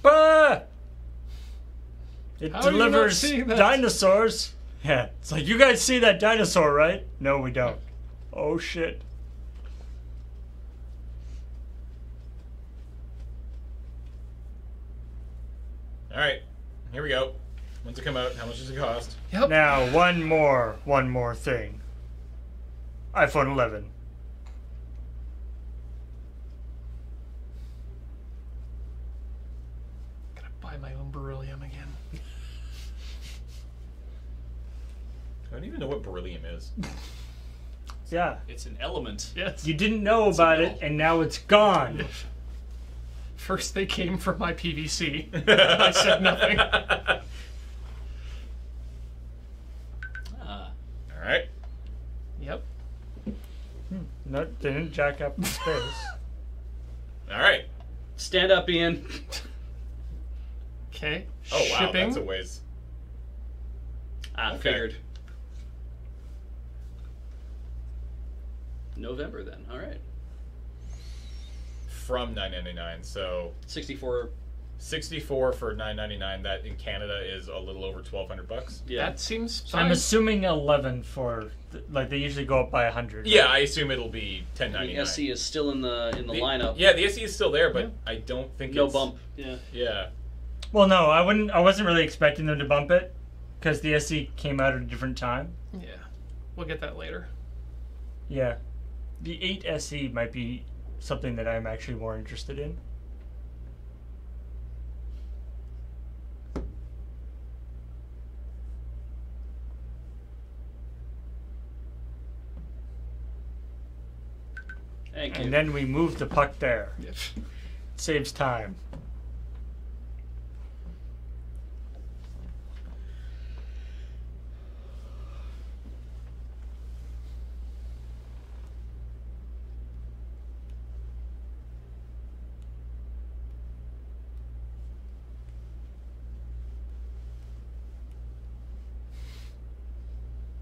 Bah! It How do you not delivers see that? dinosaurs. Yeah, it's like, you guys see that dinosaur, right? No, we don't. Oh, shit. Alright. Here we go. When's it come out? How much does it cost? Yep. Now, one more thing. iPhone 11. Gonna buy my own beryllium again. I don't even know what beryllium is. Yeah. It's an element. Yes. You didn't know It's a about metal. it, and now it's gone. First, they came from my PVC. I said nothing. Ah. All right. Yep. No, they didn't jack up in space. All right. Stand up, Ian. Okay. Oh wow, Shipping. that's a ways. Ah, Okay. figured. November then. All right. From $9.99, so 64. 64 for $9.99. That in Canada is a little over $1,200. Yeah. That seems So I'm fine. assuming 11 for like they usually go up by 100. Yeah, I assume it'll be the $10.99. SE is still in the lineup. Yeah, the SE is still there, but Yeah. I don't think No it's bump. Yeah. Yeah. Well, no, I wasn't really expecting them to bump it because the SE came out at a different time. Yeah. We'll get that later. Yeah, the 8 SE might be something that I'm actually more interested in. Thank you. And then we move the puck there. Yeah. Saves time.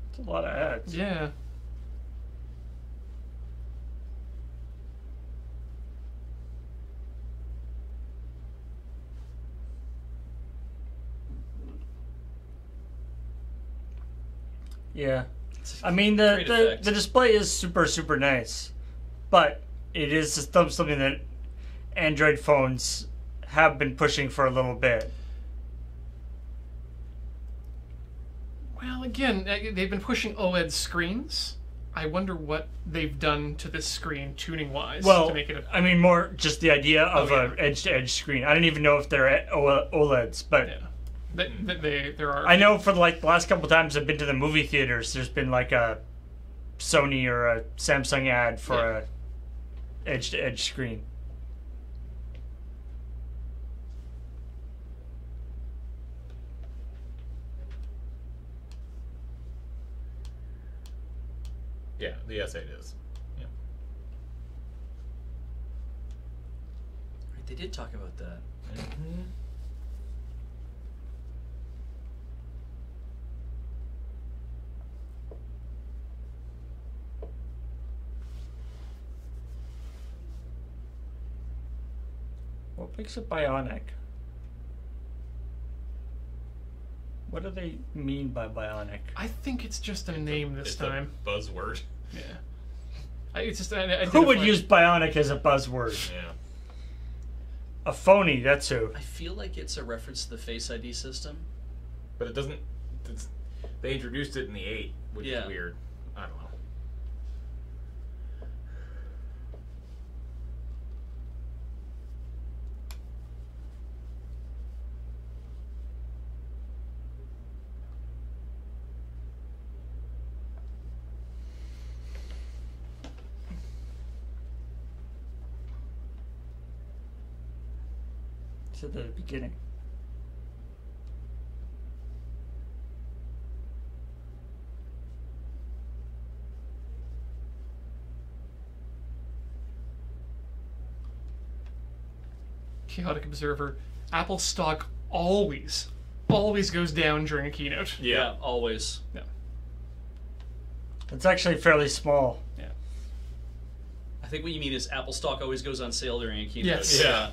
It's a lot of ads. Yeah. Yeah. I mean, the, Great the, effect. the display is super, super nice. But it is something that Android phones have been pushing for a little bit. Well, again, they've been pushing OLED screens. I wonder what they've done to this screen tuning-wise Well, to make it a... I mean, more just the idea of Oh, yeah. a edge-to-edge screen. I don't even know if they're OLEDs, but Yeah. There are... I know for like the last couple times I've been to the movie theaters, there's been like a Sony or a Samsung ad for Yeah. a edge-to-edge screen. Yeah, the S8 is. Yeah. Right, they did talk about that. What makes it bionic? What do they mean by bionic? I think it's just a name this It's time. a buzzword. Yeah. It's just... Who would use bionic as a buzzword? Yeah. A phony, that's who. I feel like it's a reference to the Face ID system. But it doesn't. They introduced it in the 8, which Yeah. is weird. I don't know. It's at the beginning. Chaotic Observer. Apple stock always goes down during a keynote. Yeah. Always. Yeah. It's actually fairly small. Yeah. I think what you mean is Apple stock always goes on sale during a keynote. Yes. Yeah.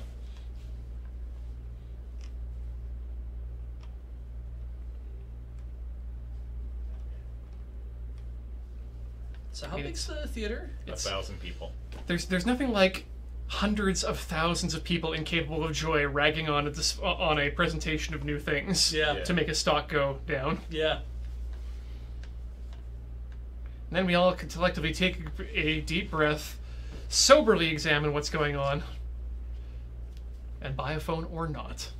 So how I mean, big's the theater? 1,000 people. There's nothing like hundreds of thousands of people incapable of joy ragging on on a presentation of new things Yeah. to make a stock go down. Yeah. And then we all could collectively take a deep breath, soberly examine what's going on, and buy a phone or not.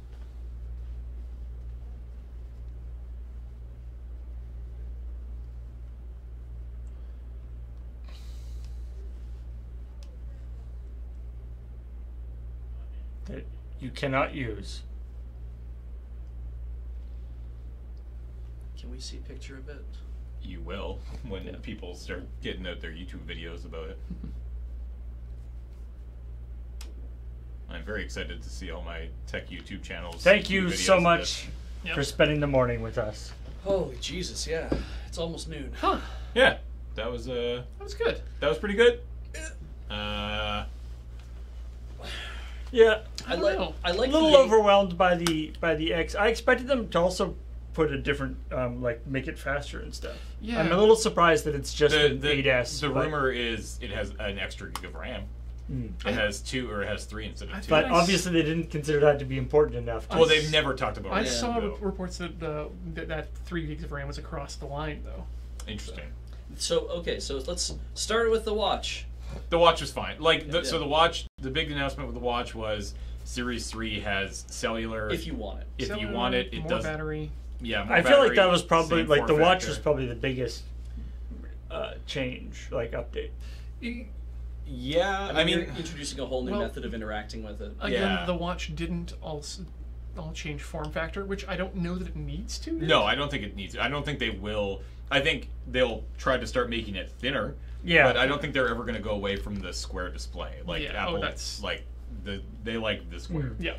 that you cannot use. Can we see a picture of it? You will when Yeah. people start getting out their YouTube videos about it. I'm very excited to see all my tech YouTube channels. Thank do you videos so of much this. Yep. for spending the morning with us. Holy Jesus, yeah. It's almost noon. Huh. Yeah, that was That was good. pretty good. Yeah, I don't like know. I like a little the overwhelmed by the X. I expected them to also put a different, like make it faster and stuff. Yeah. I'm a little surprised that it's just an the 8S. The but- rumor is it has an extra gig of RAM. It has 2 or it has 3 instead of 2. But Nice. obviously they didn't consider that to be important enough. Well, they've never talked about I RAM, saw though. reports that that 3 gigs of RAM was across the line, though. Interesting. So okay, so let's start with the watch. The watch was fine. Like, so Yeah. the watch, the big announcement with the watch was Series 3 has cellular. If you want it. If you Cellular, want it, it more does. battery. Yeah, more I feel like battery, that was probably same like the form watch factor. was probably the biggest change, like update. Yeah, I You're mean, introducing a whole new well, method of interacting with it. Again, Yeah. the watch didn't all change form factor, which I don't know that it needs to. yet. no, I don't think it needs. I don't think they will. I think they'll try to start making it thinner. Yeah. but I don't think they're ever going to go away from the square display. Like Yeah, Apple, that's- like they like the square. Yeah.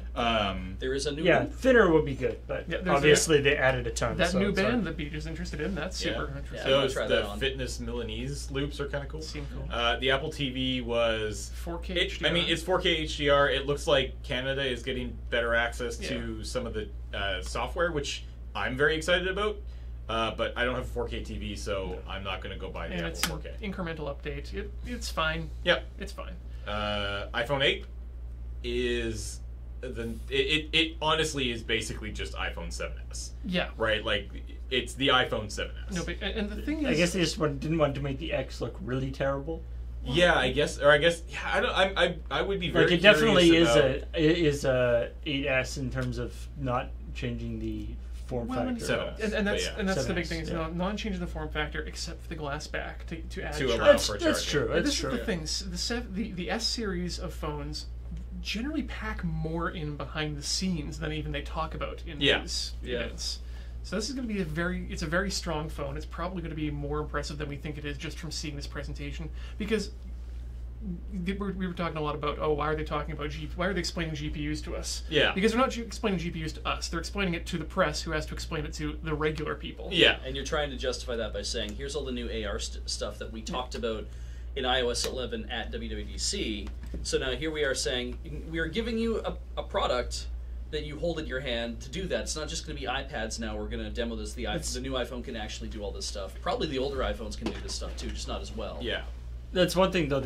There is a new Yeah, one. thinner would be good, but Yeah, there's obviously they added a ton. That so new it's hard. band that Beach is interested in, that's Yeah. super Yeah. interesting. I'm gonna Those try that the on. fitness Milanese loops are kind of cool. Seem cool. The Apple TV was 4K I mean, it's 4K HDR. It looks like Canada is getting better access Yeah. to some of the software, which I'm very excited about. But I don't have a 4K TV, so I'm not going to go buy the and Apple it's an 4K. incremental update. It's fine. Yep. It's fine. iPhone 8 is it honestly is basically just iPhone 7s, Yeah. right? Like it's the iPhone 7s. No, but and the thing is, I guess they just didn't want to make the X look really terrible. Yeah, I guess yeah. I don't. I would be very Like it definitely curious is about- a 8S in terms of not changing the form well, and, factor. 7S. and that's But yeah. and that's the 7S, big thing is yeah. not changing the form factor except for the glass back to add To charge. allow That's, for that's charging. true. But That's this true. is the thing. The S series of phones generally pack more in behind the scenes than even they talk about in Yeah. these Yeah. events. So this is going to be it's a very strong phone. It's probably going to be more impressive than we think it is just from seeing this presentation, because we were talking a lot about why are they talking about why are they explaining GPUs to us? Yeah. Because they're not explaining GPUs to us. They're explaining it to the press, who has to explain it to the regular people. Yeah. And you're trying to justify that by saying, here's all the new AR stuff that we talked about in iOS 11 at WWDC. So now here we are saying, we are giving you a product that you hold in your hand to do that. It's not just going to be iPads now. We're going to demo this. The new iPhone can actually do all this stuff. Probably the older iPhones can do this stuff too, just not as well. Yeah. That's one thing though.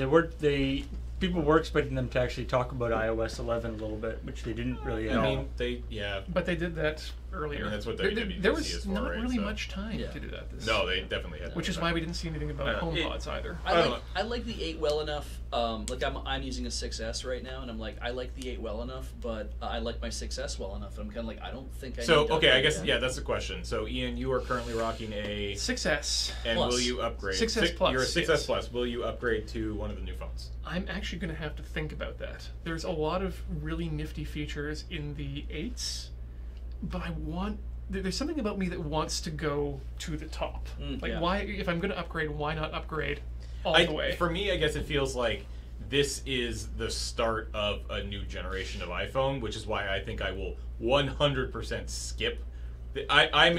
People were expecting them to actually talk about iOS 11 a little bit, which they didn't really at I all. mean, yeah. But they did that earlier. I mean, that's what there, WWDC there was is for, not right? really So- much time Yeah. to do that. No, they definitely had. Which is why we didn't see anything about HomePods either. I don't know. I like the 8 well enough. Like I'm using a 6S right now, and I'm like, I like the 8 well enough, but I like my 6S well enough. And I'm kind of like, I don't think I. So need to okay, I upgrade guess that. yeah, that's the question. So Ian, you are currently rocking a, 6S. and Plus. will you upgrade? 6S Plus, You're a 6S yes. Plus. Will you upgrade to one of the new phones? I'm actually going to have to think about that. There's a lot of really nifty features in the 8s, but there's something about me that wants to go to the top. Like, yeah. why, if I'm going to upgrade, why not upgrade all the way? For me, I guess it feels like this is the start of a new generation of iPhone, which is why I think I will 100% skip.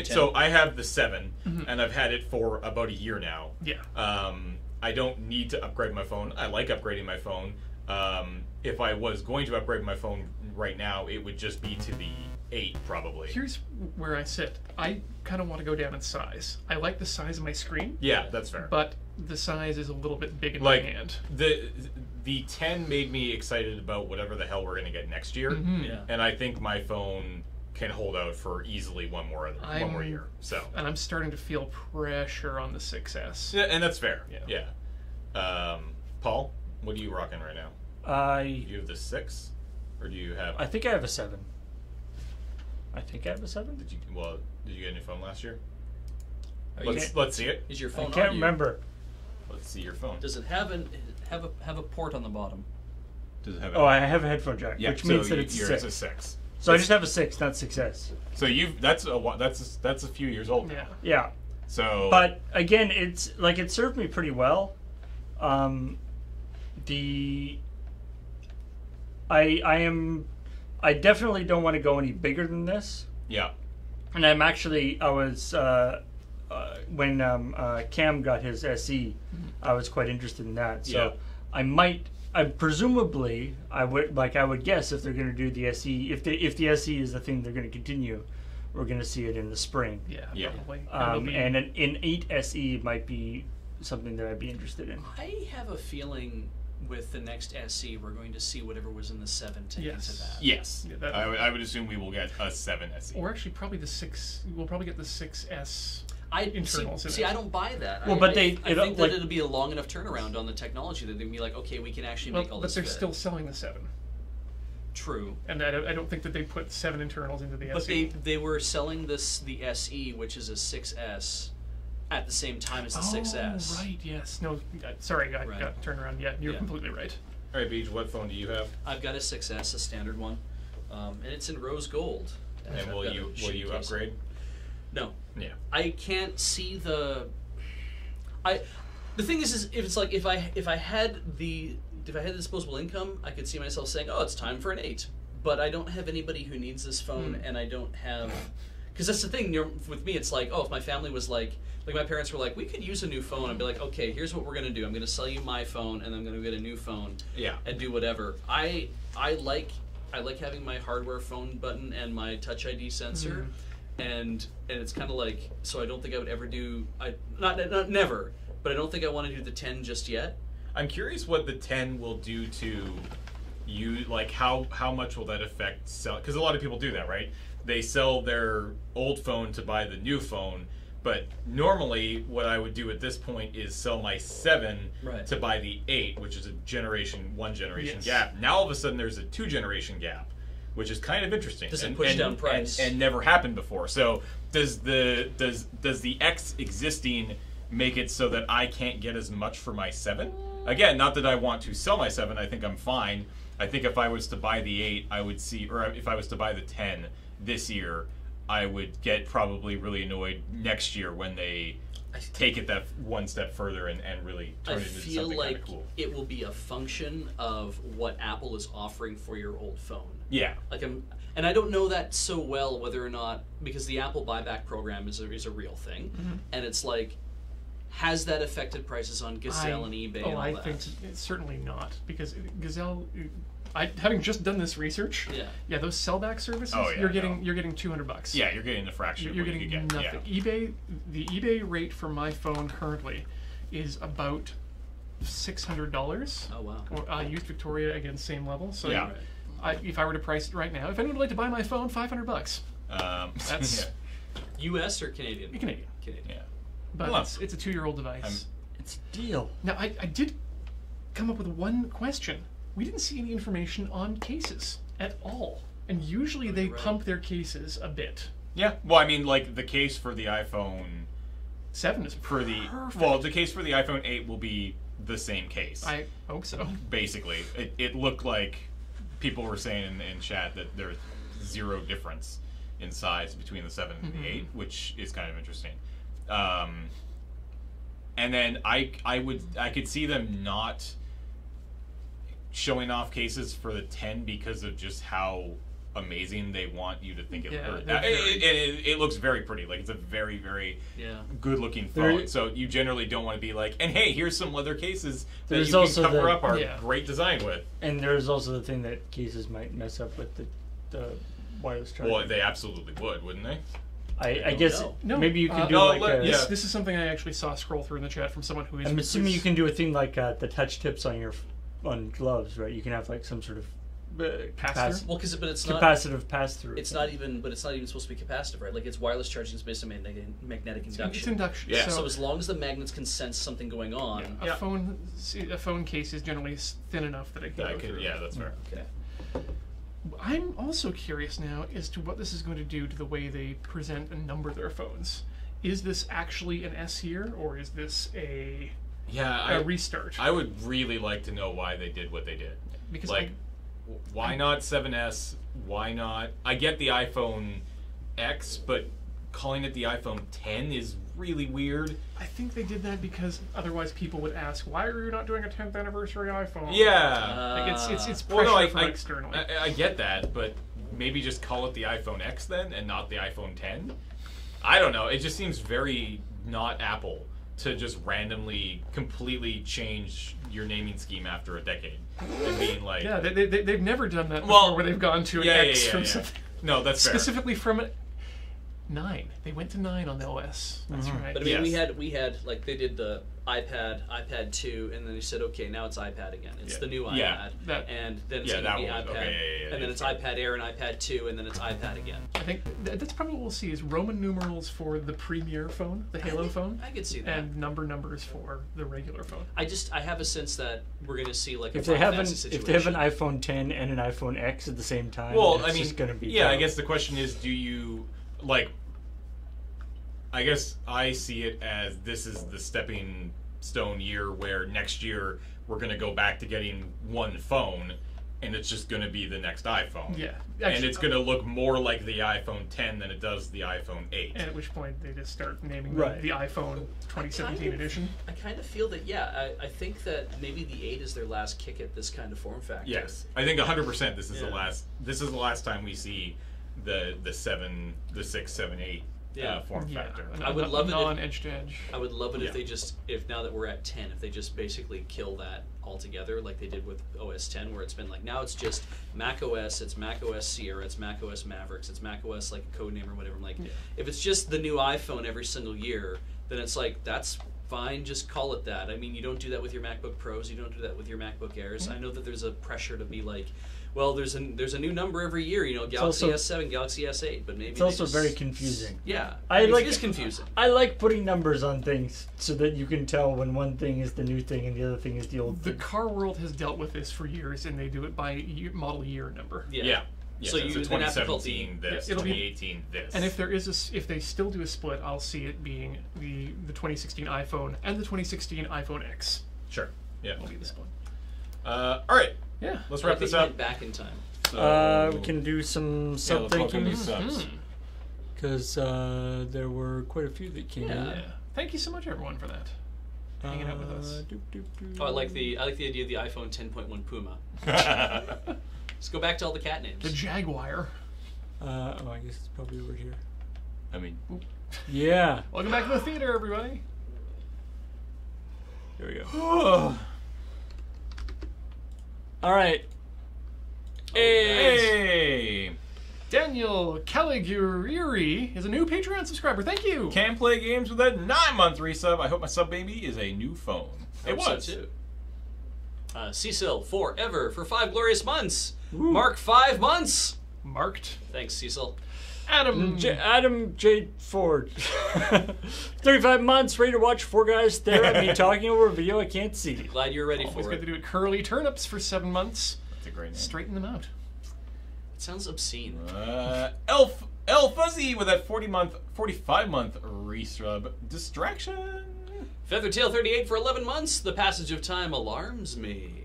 So I have the 7, and I've had it for about a year now. Yeah. I don't need to upgrade my phone. I like upgrading my phone. If I was going to upgrade my phone right now, it would just be to the 8 probably. Here's where I sit. I kind of want to go down in size. I like the size of my screen, Yeah, that's fair. but the size is a little bit big in like my hand. the 10 made me excited about whatever the hell we're going to get next year. Yeah. And I think my phone can hold out for easily one more year. So And I'm starting to feel pressure on the 6S. yeah, and that's fair. Yeah. Paul, what are you rocking right now? Do you have the 6, or do you have? I think I have a 7. Did Did you get a new phone last year? Are you- Let's see it. Is your I phone? can't on you? remember. Let's see your phone. Does it have a port on the bottom? Does it have? Oh, I have a headphone jack, yeah, which so means that it's yours 6. is a 6. So I just have a 6, not 6S. So that's a few years old now. Yeah. Yeah. So, But again, it's like it served me pretty well. I definitely don't want to go any bigger than this. yeah, And I was when Cam got his SE, I was quite interested in that. So Yeah. I presumably I would guess if they're going to do the SE, if the SE is the thing they're going to continue, we're going to see it in the spring. Yeah, Yeah. probably. It'll be- And an 8 SE might be something that I'd be interested in. I have a feeling with the next SE, we're going to see whatever was in the 7 take Yes. into that. yes, Yeah, that- I would assume we will get a 7 SE. or actually, probably the 6. We'll probably get the 6S. I Internals in see. it. I don't buy that. Well, I, but I- they- I it- think like- that it'll be a long enough turnaround on the technology that they'd be like, okay, we can actually Well, make all but this they're fit. still selling the 7. True. And I don't think that they put 7 internals into the But SE. they were selling the SE, which is a 6S, at the same time as the 6S. Oh, right, yes. No, sorry, I Right. got turned around. Yeah, you're Yeah. completely right. All right, Beej, what phone do you have? I've got a 6S, a standard one, and it's in rose gold. And I've will got a you shitty case. upgrade? No. Yeah. I can't see the. The thing is if it's like if I had the disposable income, I could see myself saying, "Oh, it's time for an 8." But I don't have anybody who needs this phone, and I don't have, because that's the thing. With me, it's like, oh, if my family was like my parents were like, "We could use a new phone," I'd be like, "Okay, here's what we're gonna do. I'm gonna sell you my phone, and I'm gonna get a new phone, Yeah. and do whatever." I like having my hardware phone button and my Touch ID sensor. And it's kind of like, so I don't think I would ever do, not never, but I don't think I want to do the 10 just yet. I'm curious what the 10 will do to you. Like, how much will that affect sell? Because a lot of people do that, right? They sell their old phone to buy the new phone. But normally, what I would do at this point is sell my 7 Right. to buy the 8, which is one generation Yes. gap. Now all of a sudden, there's a 2-generation gap, which is kind of interesting. Does it push down price? And never happened before. So does the X existing make it so that I can't get as much for my 7? Again, not that I want to sell my 7. I think I'm fine. I think if I was to buy the 8, I would see, or if I was to buy the 10 this year, I would get probably really annoyed next year when they take it that one step further and really turn I it into feel something kind like of cool. it will be a function of what Apple is offering for your old phone. Yeah. And I don't know that so well whether or not, because the Apple buyback program is a real thing, and it's like, has that affected prices on Gazelle and eBay and all I that? think it's certainly not, because Gazelle. Having just done this research, those sellback services, Oh, yeah, you're getting $200. Yeah, you're getting the fraction. You're of what getting you could get. nothing. Yeah. The eBay rate for my phone currently is about $600. Oh, wow. Or I used Victoria again, same level. So Yeah. if I were to price it right now, if anyone would like to buy my phone, $500. That's US or Canadian? Canadian. Canadian. yeah. But Well, it's a 2-year-old device. It's a deal. Now I did come up with one question. We didn't see any information on cases at all, and usually they you're right. pump their cases a bit. Yeah. Well, I mean, like the case for the iPhone 7 is for the perfect. the case for the iPhone 8 will be the same case. I hope so. Basically, it looked like people were saying in chat that there's 0 difference in size between the 7 and the 8, which is kind of interesting. And then I could see them not showing off cases for the 10 because of just how amazing they want you to think it. Yeah, or- they're very- it looks very pretty. Like it's a very very Yeah. good looking There- phone. So you generally don't want to be like, and hey, here's some leather cases that There's you can also cover the- up our Yeah. great design with. And there's also the thing that cases might mess up with the wireless charger. Well, they absolutely would, wouldn't they? I don't guess know. No, maybe you can do no, like let- a, yeah. This is something I actually saw scroll through in the chat from someone who is. I'm assuming you who's- can do a thing like the touch tips on your on gloves, right? You can have like some sort of Pass-through? Well, but it's not. capacitive pass through. It's not even supposed to be capacitive, right? Like it's wireless charging is based on magnetic It's induction. induction. Yeah. So as long as the magnets can sense something going on, A phone case is generally thin enough that it can Yeah, go through. yeah, that's fair. okay. I'm also curious now as to what this is going to do to the way they present and number their phones. Is this actually an S here, or is this a restart. I would really like to know why they did what they did. Because Like, why not 7S? Why not? I get the iPhone X, but calling it the iPhone 10 is really weird. I think they did that because otherwise people would ask, why are you not doing a 10th anniversary iPhone? Yeah. Like it's pressure Well, no, from externally. I get that, but maybe just call it the iPhone X then, and not the iPhone 10. I don't know. It just seems very not Apple to just randomly, completely change your naming scheme after a decade and being like, yeah, they've never done that before, where they've gone to an X from yeah. something. No, that's fair. Specifically from 9. They went to 9 on the OS. That's right. But I mean, Yes. we had like they did the iPad 2, and then they said, okay, now it's iPad again. It's the new iPad, Yeah, and then it's yeah, going to be that iPad, one. Okay, yeah, and then it's iPad Air and iPad 2, and then it's iPad again. I think that's probably what we'll see is Roman numerals for the Premier phone, the Halo phone, I could see that. and numbers for the regular phone. I have a sense that we're going to see like a If they Final have Fantasy if they have an situation. iPhone 10 and an iPhone X at the same time, Well, it's I mean, just gonna be yeah. I tough. guess the question is, do you like? I guess I see it as this is the stepping stone year where next year we're going to go back to getting one phone, and it's just going to be the next iPhone. Yeah. And Actually, it's going to look more like the iPhone 10 than it does the iPhone 8. And at which point they just start naming Right. the iPhone 2017 edition. I kind of feel that, I think that maybe the 8 is their last kick at this kind of form factor. Yes, I think 100%. This is Yeah. the last. This is the last time we see the 7, the 6, 7, 8 Yeah. form factor. I would love it if- non-edge to edge. I would love it Yeah. if they just, if now that we're at 10, if they just basically kill that altogether, like they did with OS 10, where it's been like, now it's just Mac OS, it's Mac OS Sierra, it's Mac OS Mavericks, it's Mac OS like a code name or whatever. I'm like, if it's just the new iPhone every single year, then it's like, that's fine, just call it that. I mean, you don't do that with your MacBook Pros, you don't do that with your MacBook Airs. I know that there's a pressure to be like, well, there's a new number every year, you know, Galaxy also- S7, Galaxy S8, but maybe It's they also just- very confusing. Yeah, I it like- is confusing. I like putting numbers on things so that you can tell when one thing is the new thing and the other thing is the old The thing. car world has dealt with this for years, and they do it by model year number. Yeah. Yes, So it's you a then have to 2017 this, Yeah, it'll be- 2018 this. And if there is if they still do a split, I'll see it being the 2016 iPhone and the 2016 iPhone X Sure. Yeah. will be the split. All right. Yeah. Let's I wrap think this you up. went back in time. So, We can do some let's sub thank welcome these yous subs. because there were quite a few that came in. Yeah. Thank you so much, everyone, for that. Hanging out with us. Oh, I like the idea of the iPhone 10.1 Puma. Let's go back to all the cat names. The Jaguar. I guess it's probably over here. I mean, Yeah. Welcome back to the theater, everybody. Here we go. All right. hey, Daniel Caliguri is a new Patreon subscriber. Thank you. can play games with a 9-month resub. I hope my sub baby is a new phone. It Hope so, was. too. Cecil forever for 5 glorious months. Mark 5 months. Marked. Thanks, Cecil. Adam. Adam J. Ford. 35 months, ready to watch 4 guys stare at me talking over a video I can't see. Glad you're ready Always for good it. to do it. Curly Turnips for 7 months. That's a great name. Straighten them out. It sounds obscene. El Fuzzy with that 45-month resub. Distraction. Feathertail 38 for 11 months. The passage of time alarms me.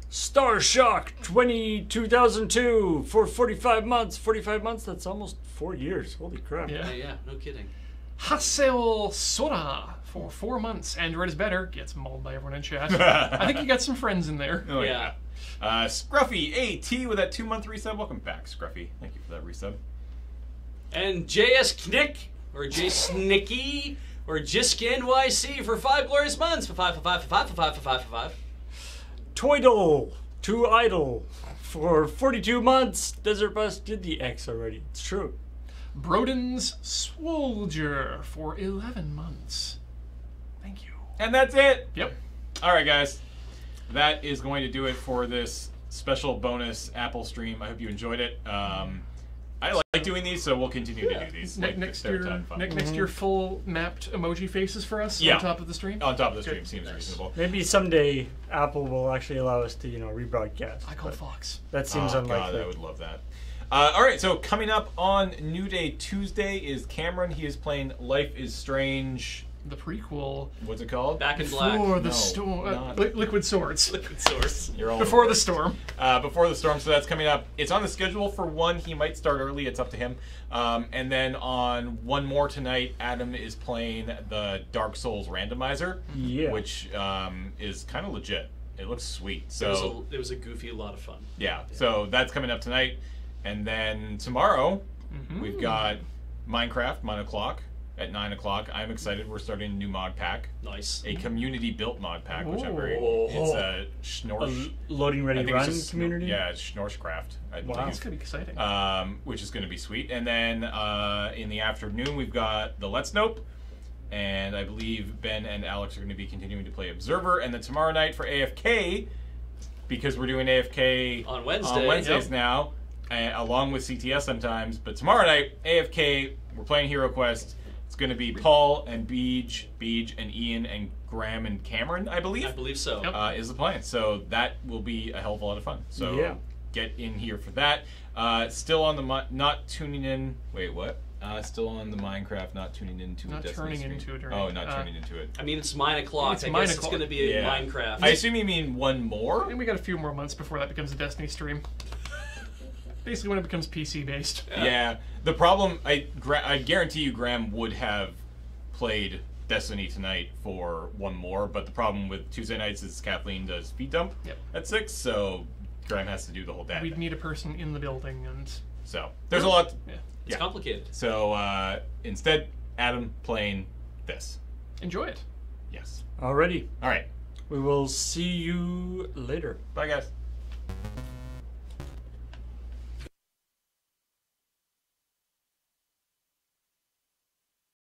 Star Shock 2002 for 45 months. 45 months, that's almost 4 years. Holy crap. Yeah. Yeah, no kidding. Haseo Sora for 4 months. Android is better. Gets mauled by everyone in chat. I think you got some friends in there. Oh, Yeah. Scruffy AT with that 2-month resub. Welcome back, Scruffy. Thank you for that resub. And JS Knick, or J Snicky, or Jisk NYC for 5 glorious months. For 5. Toidle to Idle for 42 months. Desert Bus did the X already. It's true. Broden's Swolger for 11 months. Thank you. And that's it. Yep. All right, guys. That is going to do it for this special bonus Apple stream. I hope you enjoyed it. I like doing these, so we'll continue to do these. Like, Next they're a year, ton of fun. next year, full mapped emoji faces for us Yeah. on top of the stream. On top of the stream Good. seems reasonable. Maybe someday Apple will actually allow us to, rebroadcast. I call but Fox. that seems Oh, unlikely. God, I would love that. All right, so coming up on New Day Tuesday is Cameron. He is playing Life is Strange the prequel. What's it called? Back in Black. Before the No, storm. not- Liquid Swords. Liquid Source. You're all Before over the it. storm. Before the storm, so that's coming up. It's on the schedule for 1. He might start early. It's up to him. And then on one more tonight, Adam is playing the Dark Souls randomizer, Yeah. which is kind of legit. It looks sweet. So It was a goofy, a lot of fun. yeah, so that's coming up tonight. And then tomorrow, we've got Minecraft, 9 o'clock. At 9 o'clock, I'm excited. We're starting a new mod pack, Nice. a community-built mod pack, which I'm very. Ooh. It's a Schnorsh. Loading I ready think run it's just community. Yeah, it's Schnorshcraft. I Wow. believe. It's gonna be exciting. Which is going to be sweet. And then in the afternoon, we've got the Let's Nope. And I believe Ben and Alex are going to be continuing to play Observer. And then tomorrow night for AFK, because we're doing AFK On Wednesday, Wednesdays yep. now, along with CTS sometimes. But tomorrow night, AFK, we're playing Hero Quest. It's going to be Paul and Beej and Ian and Graham and Cameron, I believe. I believe so. Yep. Is the plan. So that will be a hell of a lot of fun. So Yeah. get in here for that. Still on the not tuning in. Wait, what? Still on the Minecraft, not tuning into Not a Destiny turning stream. into it, right? Oh, not turning into it. I mean, it's 9 o'clock. It's I 9 guess it's o'clock. going to be a Yeah. Minecraft. I assume you mean one more. And we got a few more months before that becomes a Destiny stream. Basically, when it becomes PC based. Yeah. The problem, I guarantee you, Graham would have played Destiny tonight for one more. But the problem with Tuesday nights is Kathleen does feed dump Yep. at 6, so Graham has to do the whole dad We'd thing. need a person in the building, and So there's a lot. yeah, It's Yeah. complicated. So instead, Adam playing this. enjoy it. Yes. Alrighty. All right. We will see you later. Bye, guys.